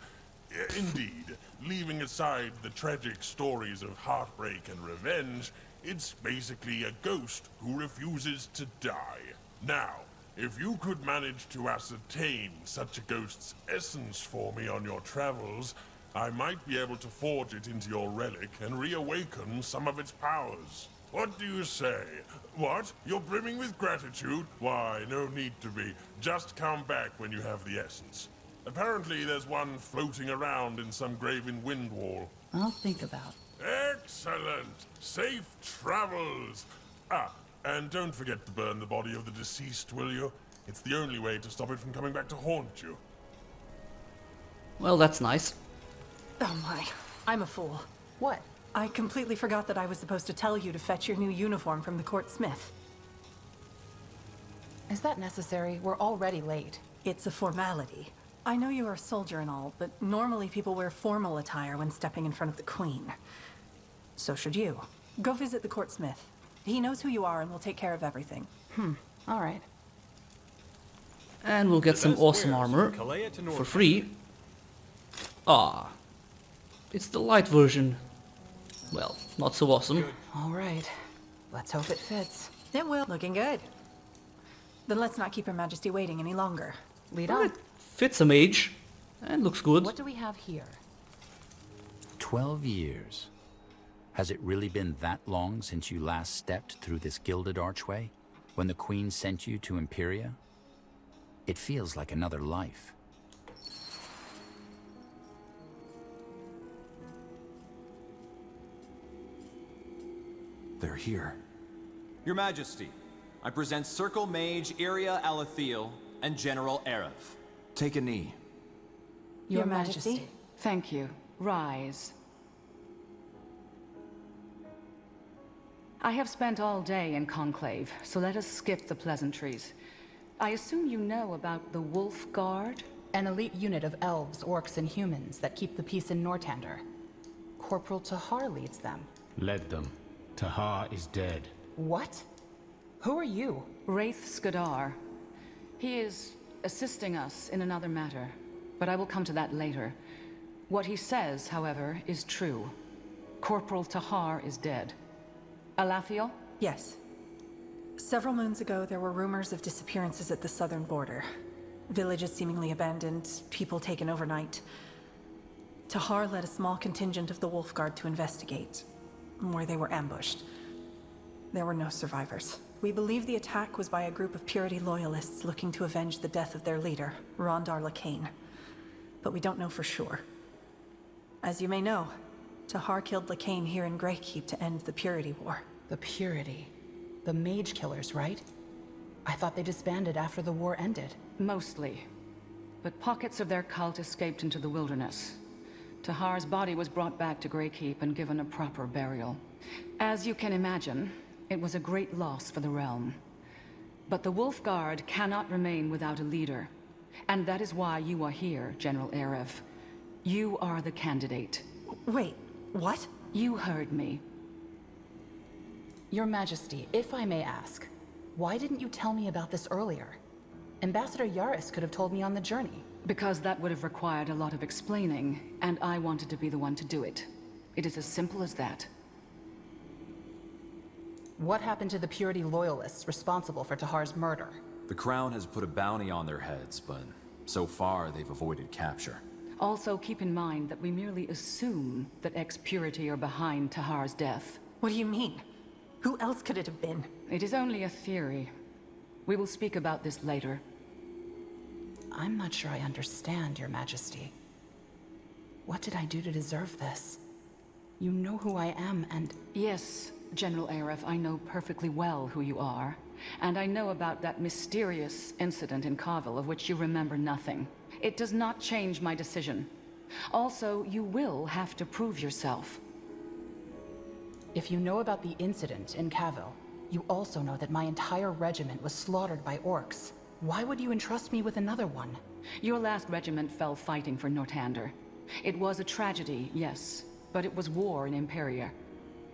Indeed, leaving aside the tragic stories of heartbreak and revenge, it's basically a ghost who refuses to die. Now, if you could manage to ascertain such a ghost's essence for me on your travels, I might be able to forge it into your relic and reawaken some of its powers. What do you say? What? You're brimming with gratitude? Why, no need to be. Just come back when you have the essence. Apparently there's one floating around in some graven wind wall. I'll think about. Excellent! Safe travels! Ah, and don't forget to burn the body of the deceased, will you? It's the only way to stop it from coming back to haunt you. Well, that's nice. Oh my, I'm a fool. What? I completely forgot that I was supposed to tell you to fetch your new uniform from the court smith. Is that necessary? We're already late. It's a formality. I know you're a soldier and all, but normally people wear formal attire when stepping in front of the queen. So should you. Go visit the court smith. He knows who you are and will take care of everything. All right. And we'll get some awesome armor for free. Ah, it's the light version. Well, not so awesome. All right. Let's hope it fits. It will. Looking good. Then let's not keep Her Majesty waiting any longer. Lead Well, on. it fits a mage and looks good. What do we have here? 12 years. Has it really been that long since you last stepped through this gilded archway? When the Queen sent you to Imperia? It feels like another life. They're here. Your Majesty, I present Circle Mage Iria Alathiel and General Aerev. Take a knee. Your Majesty. Thank you. Rise. I have spent all day in Conclave, so let us skip the pleasantries. I assume you know about the Wolf Guard? An elite unit of elves, orcs, and humans that keep the peace in Nortander. Corporal Tahar leads them. Led them. Tahar is dead. What? Who are you? Wraith Skadar. He is assisting us in another matter, but I will come to that later. What he says, however, is true. Corporal Tahar is dead. Alathiel? Yes. Several moons ago, there were rumors of disappearances at the southern border. Villages seemingly abandoned, people taken overnight. Tahar led a small contingent of the Wolf Guard to investigate, where they were ambushed. There were no survivors. We believe the attack was by a group of Purity loyalists looking to avenge the death of their leader, Rondar Lacane. But we don't know for sure. As you may know, Tahar killed Lacane here in Greykeep to end the Purity War. The Purity. The Mage Killers, right? I thought they disbanded after the war ended. Mostly. But pockets of their cult escaped into the wilderness. Tahar's body was brought back to Greykeep and given a proper burial. As you can imagine, it was a great loss for the realm. But the Wolf Guard cannot remain without a leader. And that is why you are here, General Aerev. You are the candidate. Wait, what? You heard me. Your Majesty, if I may ask, why didn't you tell me about this earlier? Ambassador Yaris could have told me on the journey. Because that would have required a lot of explaining, and I wanted to be the one to do it. It is as simple as that. What happened to the Purity loyalists responsible for Tahar's murder? The Crown has put a bounty on their heads, but so far they've avoided capture. Also, keep in mind that we merely assume that ex-Purity are behind Tahar's death. What do you mean? Who else could it have been? It is only a theory. We will speak about this later. I'm not sure I understand, Your Majesty. What did I do to deserve this? You know who I am, and... Yes, General Aerev, I know perfectly well who you are. And I know about that mysterious incident in Carvel of which you remember nothing. It does not change my decision. Also, you will have to prove yourself. If you know about the incident in Cavill, you also know that my entire regiment was slaughtered by orcs. Why would you entrust me with another one? Your last regiment fell fighting for Nortander. It was a tragedy, yes, but it was war in Imperia.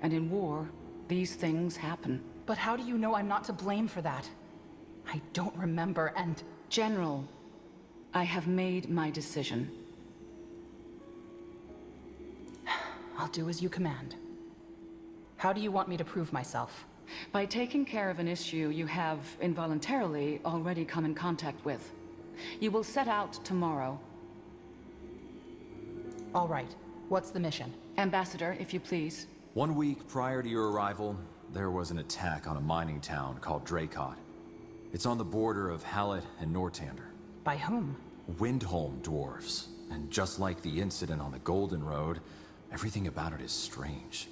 And in war, these things happen. But how do you know I'm not to blame for that? I don't remember, and... General, I have made my decision. I'll do as you command. How do you want me to prove myself? By taking care of an issue you have, involuntarily, already come in contact with. You will set out tomorrow. All right. What's the mission? Ambassador, if you please. 1 week prior to your arrival, there was an attack on a mining town called Dracot. It's on the border of Hallett and Nortander. By whom? Windholm dwarves. And just like the incident on the Golden Road, everything about it is strange.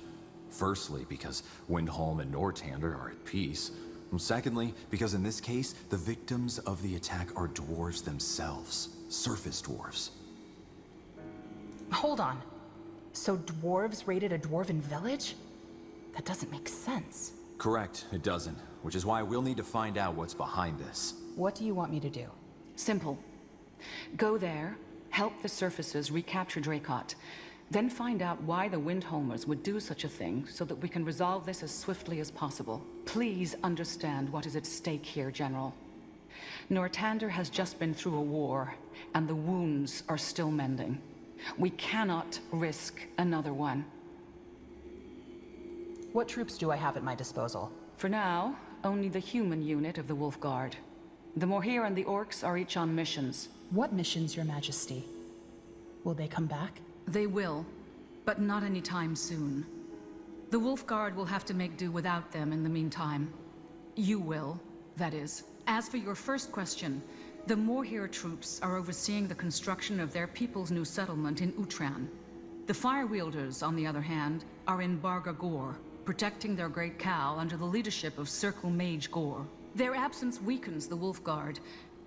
Firstly, because Windholm and Nortander are at peace. And secondly, because in this case, the victims of the attack are dwarves themselves. Surface dwarves. Hold on. So dwarves raided a dwarven village? That doesn't make sense. Correct, it doesn't. Which is why we'll need to find out what's behind this. What do you want me to do? Simple. Go there, help the surfaces recapture Dracot, then find out why the Windholmers would do such a thing so that we can resolve this as swiftly as possible. Please understand what is at stake here, General. Nortander has just been through a war, and the wounds are still mending. We cannot risk another one. What troops do I have at my disposal? For now, only the human unit of the Wolf Guard. The Morhir and the Orcs are each on missions. What missions, Your Majesty? Will they come back? They will, but not anytime soon. The Wolf Guard will have to make do without them in the meantime. You will, that is. As for your first question, the Morhir troops are overseeing the construction of their people's new settlement in Utran. The Firewielders, on the other hand, are in Barga Gor, protecting their great cow under the leadership of Circle Mage Gor. Their absence weakens the Wolf Guard,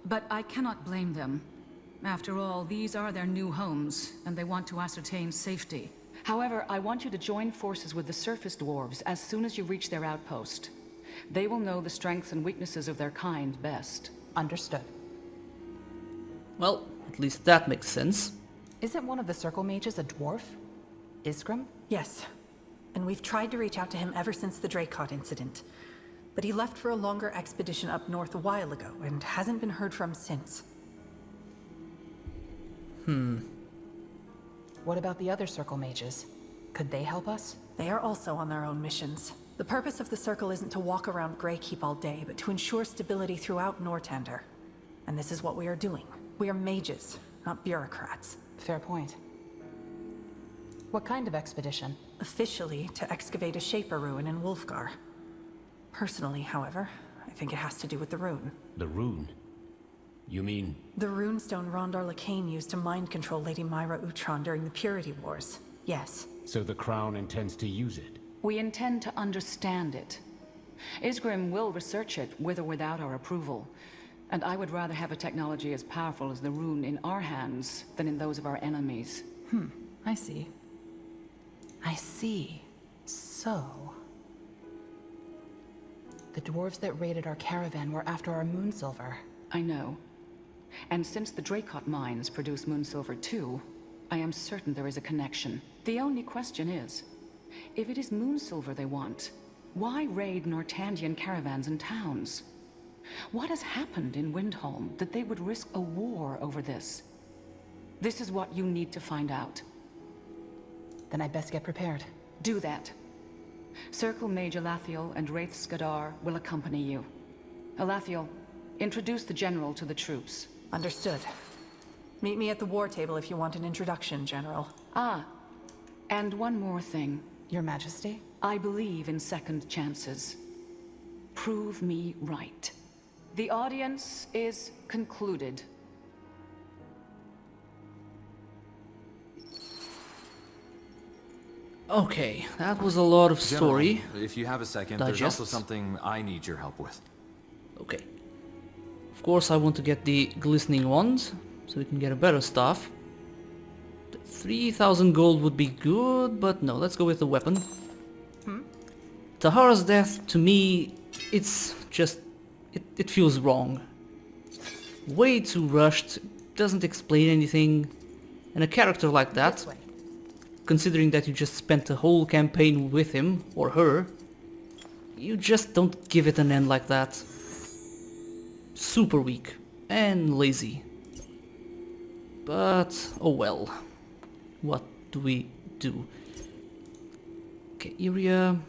but I cannot blame them. After all, these are their new homes, and they want to ascertain safety. However, I want you to join forces with the surface dwarves as soon as you reach their outpost. They will know the strengths and weaknesses of their kind best. Understood. Well, at least that makes sense. Isn't one of the circle mages a dwarf? Isgrim? Yes. And we've tried to reach out to him ever since the Dracot incident. But he left for a longer expedition up north a while ago, and hasn't been heard from since. What about the other circle mages? Could they help us? They are also on their own missions. The purpose of the Circle isn't to walk around Greykeep all day, but to ensure stability throughout Nortander. And this is what we are doing. We are mages, not bureaucrats. Fair point. What kind of expedition? Officially, to excavate a Shaper ruin in Wolfgar. Personally, however, I think it has to do with the rune. The rune? You mean... The runestone Rondar Lacane used to mind control Lady Myra Utron during the Purity Wars. Yes. So the Crown intends to use it? We intend to understand it. Isgrim will research it, with or without our approval. And I would rather have a technology as powerful as the rune in our hands than in those of our enemies. I see. I see. So... the dwarves that raided our caravan were after our moonsilver. I know. And since the Dracot mines produce moonsilver too, I am certain there is a connection. The only question is, if it is moonsilver they want, why raid Nortandian caravans and towns? What has happened in Windholm that they would risk a war over this? This is what you need to find out. Then I best get prepared. Do that. Circle Mage Alathiel and Wraith Skadar will accompany you. Alathiel, introduce the General to the troops. Understood. Meet me at the war table if you want an introduction, General. Ah, and one more thing. Your Majesty? I believe in second chances. Prove me right. The audience is concluded. Okay, that was a lot of story. General, if you have a second, Digest. there's also something I need your help with. Okay. Of course I want to get the glistening wand, so we can get a better stuff. 3,000 gold would be good, but no, let's go with the weapon. Tahara's death, to me, it's just... It feels wrong. Way too rushed, doesn't explain anything. And a character like that, considering that you just spent a whole campaign with him, or her, you just don't give it an end like that. Super weak, and lazy. But, oh well. What do we do? Okay, area...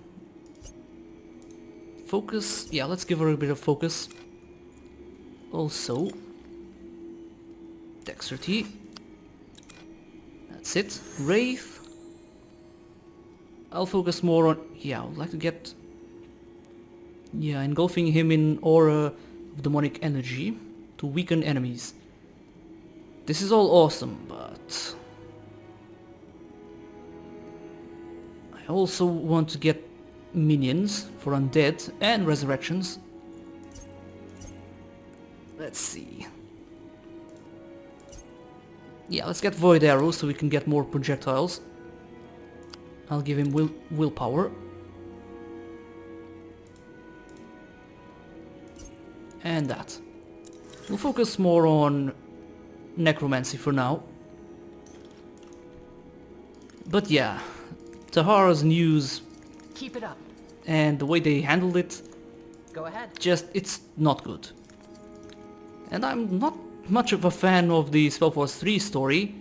Focus, yeah, let's give her a bit of focus. Also... Dexterity. That's it. Wraith. I'll focus more on... Yeah, I would like to get... Yeah, engulfing him in aura of demonic energy to weaken enemies. This is all awesome, but... I also want to get minions for undead and resurrections. Let's see. Yeah, let's get void arrows so we can get more projectiles. I'll give him willpower. And that. We'll focus more on necromancy for now. But yeah, Tahara's news... Keep it up. And the way they handled it... Go ahead. Just, it's not good. And I'm not much of a fan of the SpellForce 3 story,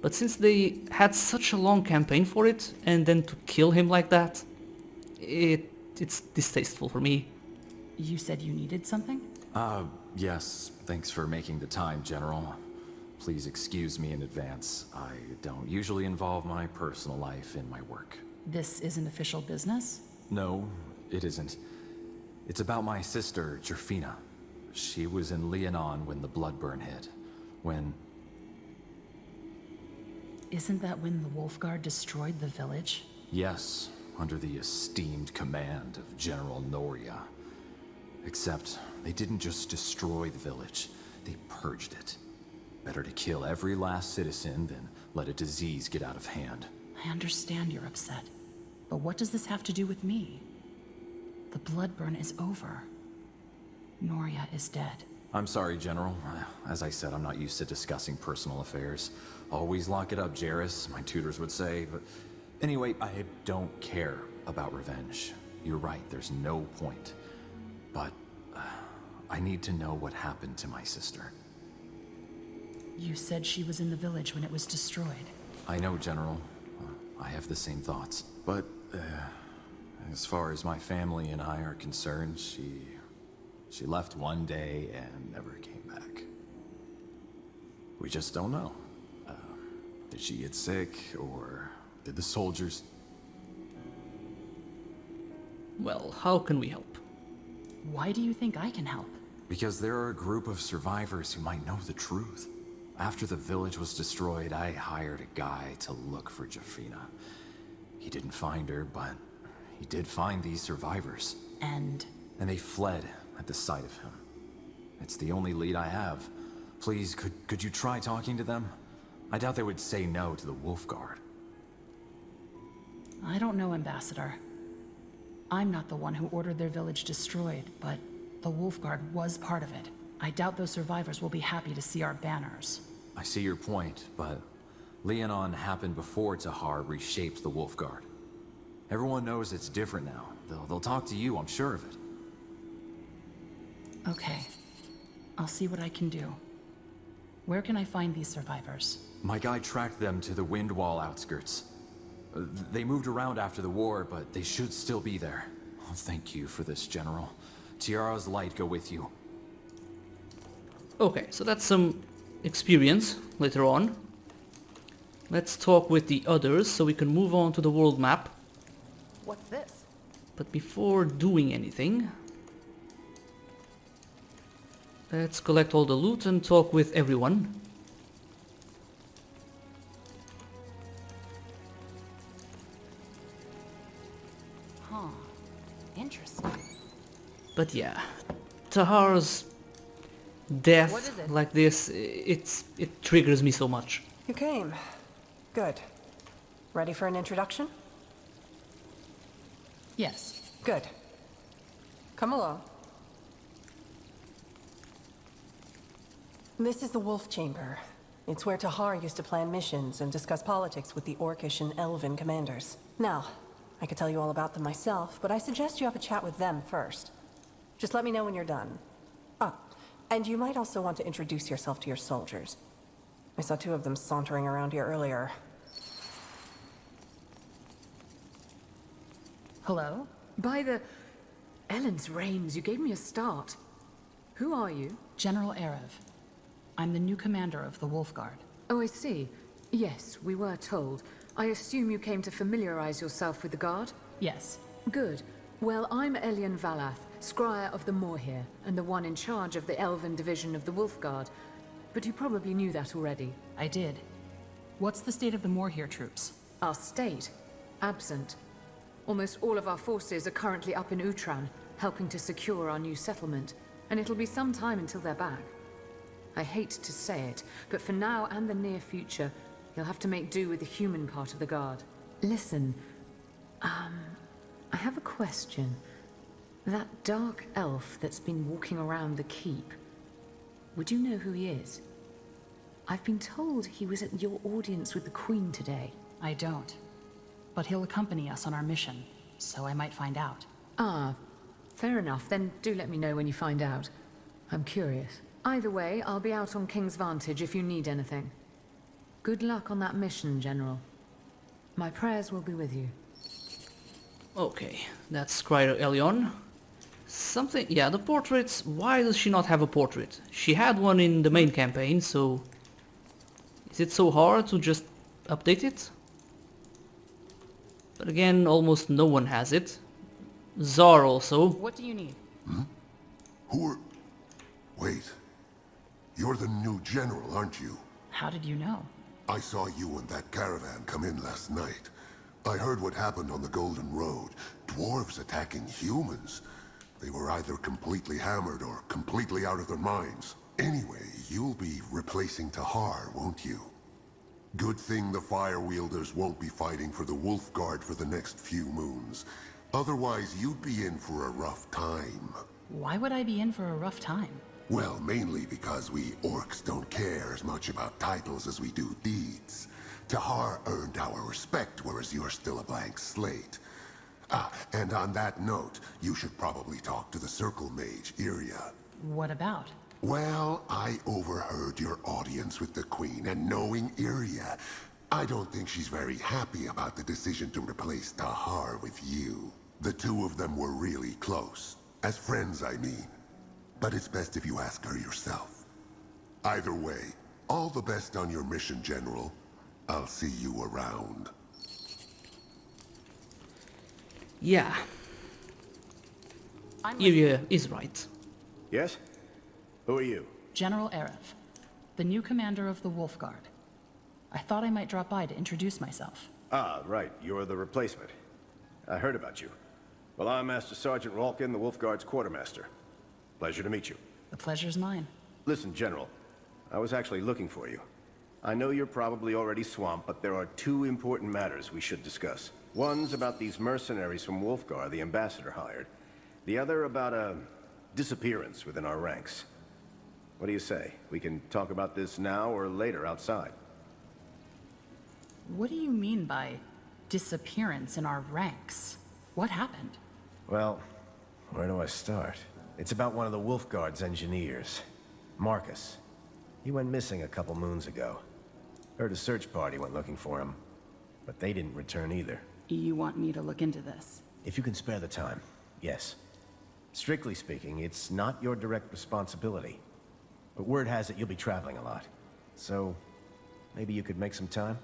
but since they had such a long campaign for it, and then to kill him like that, it's distasteful for me. You said you needed something? Yes. Thanks for making the time, General. Please excuse me in advance. I don't usually involve my personal life in my work. This isn't official business? No, it isn't. It's about my sister, Jerfina. She was in Leonon when the Bloodburn hit. When... Isn't that when the Wolfguard destroyed the village? Yes, under the esteemed command of General Noria. Except, they didn't just destroy the village, they purged it. Better to kill every last citizen than let a disease get out of hand. I understand you're upset, but what does this have to do with me? The Bloodburn is over. Noria is dead. I'm sorry, General. As I said, I'm not used to discussing personal affairs. Always lock it up, Jarrus, my tutors would say, but... Anyway, I don't care about revenge. You're right, there's no point. But... I need to know what happened to my sister. You said she was in the village when it was destroyed. I know, General. I have the same thoughts. But, as far as my family and I are concerned, she left one day and never came back. We just don't know. Did she get sick, or did the soldiers... Well, how can we help? Why do you think I can help? Because there are a group of survivors who might know the truth. After the village was destroyed, I hired a guy to look for Jafina. He didn't find her, but he did find these survivors. And they fled at the sight of him. It's the only lead I have. Please, could you try talking to them? I doubt they would say no to the Wolf Guard. I don't know, Ambassador. I'm not the one who ordered their village destroyed, but the Wolf Guard was part of it. I doubt those survivors will be happy to see our banners. I see your point, but Leonon happened before Tahar reshaped the Wolf Guard. Everyone knows it's different now. They'll talk to you, I'm sure of it. Okay. I'll see what I can do. Where can I find these survivors? My guy tracked them to the Windwall outskirts. They moved around after the war, but they should still be there. Oh, thank you for this, General. Tiara's light go with you. Okay, so that's some experience later on. Let's talk with the others so we can move on to the world map. What's this? But before doing anything, let's collect all the loot and talk with everyone. Huh. Interesting. But yeah, Tahar's death like this, it triggers me so much. You came. Good. Ready for an introduction? Yes. Good. Come along. This is the Wolf Chamber. It's where Tahar used to plan missions and discuss politics with the Orcish and Elven commanders. Now, I could tell you all about them myself, but I suggest you have a chat with them first. Just let me know when you're done. Ah, and you might also want to introduce yourself to your soldiers. I saw 2 of them sauntering around here earlier. Hello? By the... Ellen's reins, you gave me a start. Who are you? General Aerev. I'm the new commander of the Wolf Guard. Oh, I see. Yes, we were told. I assume you came to familiarize yourself with the Guard? Yes. Good. Well, I'm Elian Valath, Scryer of the Moorhere, and the one in charge of the Elven division of the Wolf Guard. But you probably knew that already. I did. What's the state of the Moorhere troops? Our state? Absent. Almost all of our forces are currently up in Utran, helping to secure our new settlement, and it'll be some time until they're back. I hate to say it, but for now and the near future, you'll have to make do with the human part of the Guard. Listen, I have a question. That dark elf that's been walking around the keep, would you know who he is? I've been told he was at your audience with the Queen today. I don't. But he'll accompany us on our mission, so I might find out. Ah, fair enough. Then do let me know when you find out. I'm curious. Either way, I'll be out on King's Vantage if you need anything. Good luck on that mission, General. My prayers will be with you. Okay, that's Scryer Elion. Something... yeah, the portraits... why does she not have a portrait? She had one in the main campaign, so... is it so hard to just update it? But again, almost no one has it. Zar also. What do you need? Hmm? Who are... wait. You're the new general, aren't you? How did you know? I saw you and that caravan come in last night. I heard what happened on the Golden Road. Dwarves attacking humans. They were either completely hammered or completely out of their minds. Anyway, you'll be replacing Tahar, won't you? Good thing the Fire Wielders won't be fighting for the Wolf Guard for the next few moons. Otherwise, you'd be in for a rough time. Why would I be in for a rough time? Well, mainly because we orcs don't care as much about titles as we do deeds. Tahar earned our respect, whereas you're still a blank slate. Ah, and on that note, you should probably talk to the Circle Mage, Iria. What about? Well, I overheard your audience with the Queen, and knowing Iria, I don't think she's very happy about the decision to replace Tahar with you. The two of them were really close. As friends, I mean. But it's best if you ask her yourself. Either way, all the best on your mission, General. I'll see you around. Yeah. Iria is right. Yes? Who are you? General Aerev, the new commander of the Wolf Guard. I thought I might drop by to introduce myself. Ah, right. You're the replacement. I heard about you. Well, I'm Master Sergeant Ralkin, the Wolf Guard's quartermaster. Pleasure to meet you. The pleasure's mine. Listen, General. I was actually looking for you. I know you're probably already swamped, but there are two important matters we should discuss. One's about these mercenaries from Wolfgar the ambassador hired. The other about a disappearance within our ranks. What do you say? We can talk about this now or later outside. What do you mean by disappearance in our ranks? What happened? Well, where do I start? It's about one of the Wolfguard's engineers, Marcus. He went missing a couple moons ago. Heard a search party went looking for him, but they didn't return either. You want me to look into this? If you can spare the time, yes. Strictly speaking, it's not your direct responsibility. But word has it you'll be traveling a lot. So, maybe you could make some time?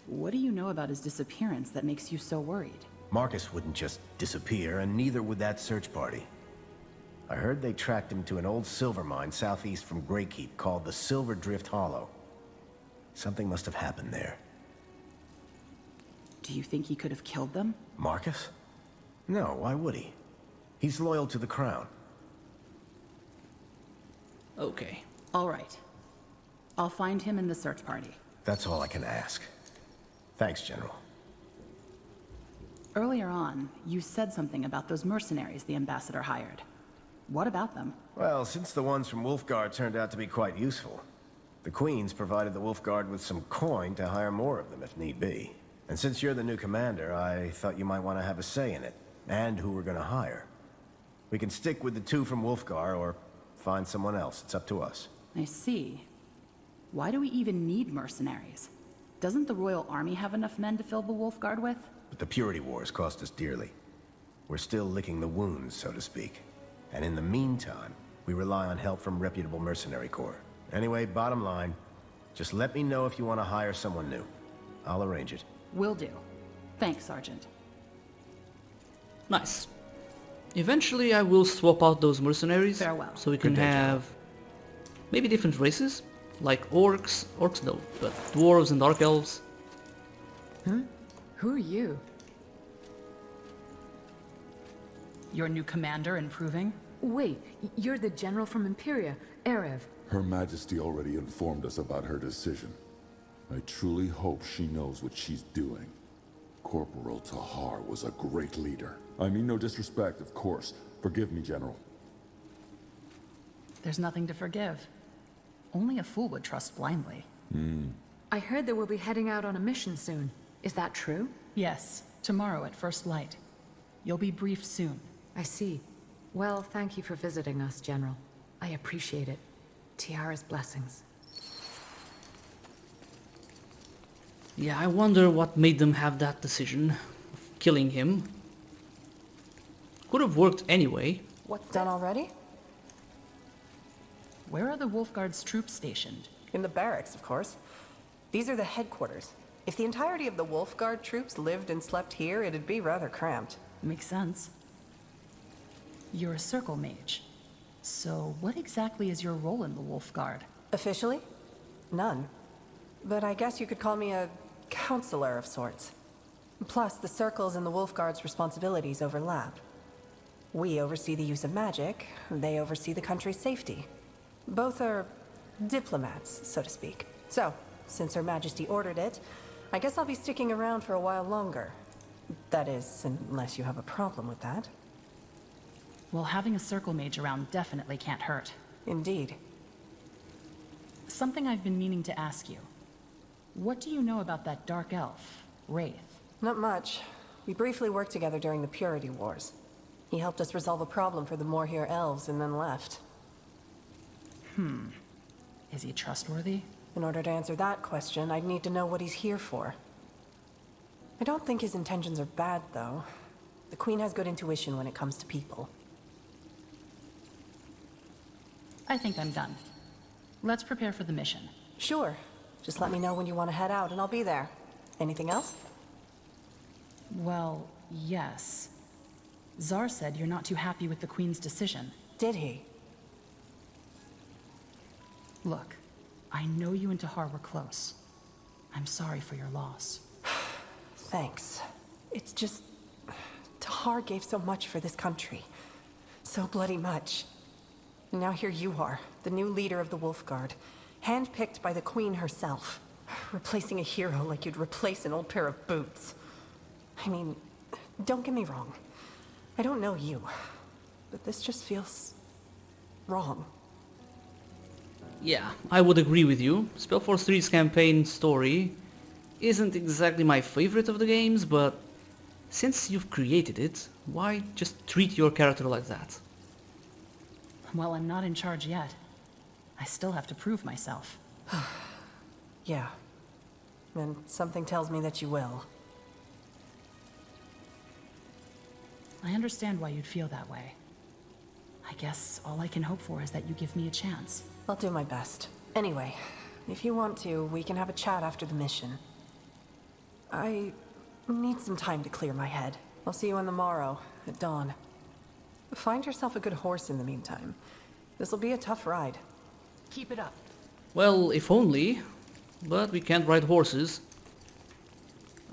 What do you know about his disappearance that makes you so worried? Marcus wouldn't just disappear, and neither would that search party. I heard they tracked him to an old silver mine southeast from Greykeep called the Silver Drift Hollow. Something must have happened there. Do you think he could have killed them? Marcus? No, why would he? He's loyal to the Crown. Okay. All right. I'll find him in the search party. That's all I can ask. Thanks, General. Earlier on, you said something about those mercenaries the ambassador hired. What about them? Well, since the ones from Wolfguard turned out to be quite useful, the Queen's provided the Wolfguard with some coin to hire more of them if need be. And since you're the new commander, I thought you might want to have a say in it, and who we're going to hire. We can stick with the two from Wolfgar or find someone else. It's up to us. I see. Why do we even need mercenaries? Doesn't the Royal Army have enough men to fill the Wolfguard with? But the Purity Wars cost us dearly. We're still licking the wounds, so to speak. And in the meantime, we rely on help from reputable mercenary corps. Anyway, bottom line, just let me know if you want to hire someone new. I'll arrange it. Will do. Thanks, Sergeant. Nice. Eventually I will swap out those mercenaries. Farewell. So we can have maybe different races, like orcs no, but dwarves and dark elves. Huh? Who are you? Your new commander improving? Wait, you're the general from Imperia, Aerev. Her Majesty already informed us about her decision. I truly hope she knows what she's doing. Corporal Tahar was a great leader. I mean no disrespect, of course. Forgive me, General. There's nothing to forgive. Only a fool would trust blindly. I heard that we'll be heading out on a mission soon. Is that true? Yes, tomorrow at first light. You'll be briefed soon. I see. Well, thank you for visiting us, General. I appreciate it. Tiara's blessings. Yeah, I wonder what made them have that decision of killing him. Could have worked anyway. What's done already? Where are the Wolfguard's troops stationed? In the barracks, of course. These are the headquarters. If the entirety of the Wolfguard troops lived and slept here, it'd be rather cramped. Makes sense. You're a circle mage. So what exactly is your role in the Wolfguard? Officially? None. But I guess you could call me a counselor of sorts. Plus, the circles and the Wolfguard's responsibilities overlap. We oversee the use of magic, they oversee the country's safety. Both are diplomats, so to speak. So, since Her Majesty ordered it, I guess I'll be sticking around for a while longer. That is, unless you have a problem with that. Well, having a circle mage around definitely can't hurt. Indeed. Something I've been meaning to ask you. What do you know about that dark elf, Wraith? Not much. We briefly worked together during the Purity Wars. He helped us resolve a problem for the Morhir elves and then left. Is he trustworthy? In order to answer that question, I'd need to know what he's here for. I don't think his intentions are bad, though. The Queen has good intuition when it comes to people. I think I'm done. Let's prepare for the mission. Sure. Just let me know when you want to head out and I'll be there. Anything else? Well, yes. Zar said you're not too happy with the Queen's decision. Did he? Look, I know you and Tahar were close. I'm sorry for your loss. Thanks. It's just... Tahar gave so much for this country. So bloody much. And now here you are, the new leader of the Wolfguard, handpicked by the Queen herself. Replacing a hero like you'd replace an old pair of boots. I mean, don't get me wrong. I don't know you, but this just feels... wrong. Yeah, I would agree with you. SpellForce 3's campaign story isn't exactly my favorite of the games, but since you've created it, why just treat your character like that? Well, I'm not in charge yet. I still have to prove myself. Yeah. And something tells me that you will. I understand why you'd feel that way. I guess all I can hope for is that you give me a chance. I'll do my best. Anyway, if you want to, we can have a chat after the mission. I need some time to clear my head. I'll see you on the morrow, at dawn. Find yourself a good horse in the meantime. This'll be a tough ride. Keep it up. Well, if only, but we can't ride horses.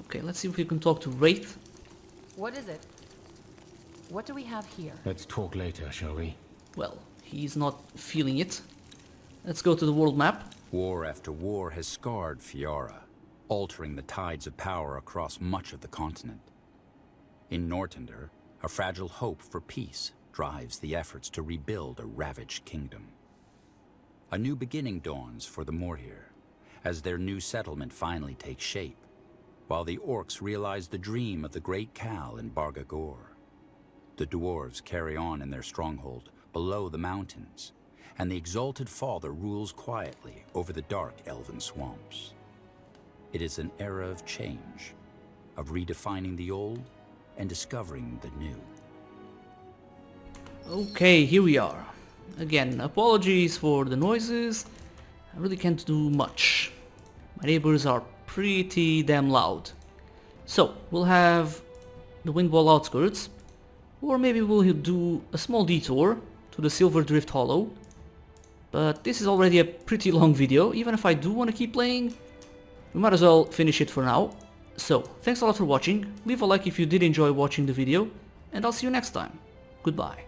Okay, let's see if we can talk to Wraith. What is it? What do we have here? Let's talk later, shall we? Well, he's not feeling it. Let's go to the world map. War after war has scarred Fiara, altering the tides of power across much of the continent. In Nortander, a fragile hope for peace drives the efforts to rebuild a ravaged kingdom. A new beginning dawns for the Morhir, as their new settlement finally takes shape, while the orcs realize the dream of the Great Khal in Bargagor. The dwarves carry on in their stronghold below the mountains, and the Exalted Father rules quietly over the dark elven swamps. It is an era of change, of redefining the old and discovering the new. Okay, here we are. Again, apologies for the noises. I really can't do much. My neighbors are pretty damn loud. So, we'll have the Windwall outskirts, or maybe we'll do a small detour to the Silver Drift Hollow. But this is already a pretty long video. Even if I do want to keep playing, we might as well finish it for now. So, thanks a lot for watching. Leave a like if you did enjoy watching the video, and I'll see you next time. Goodbye.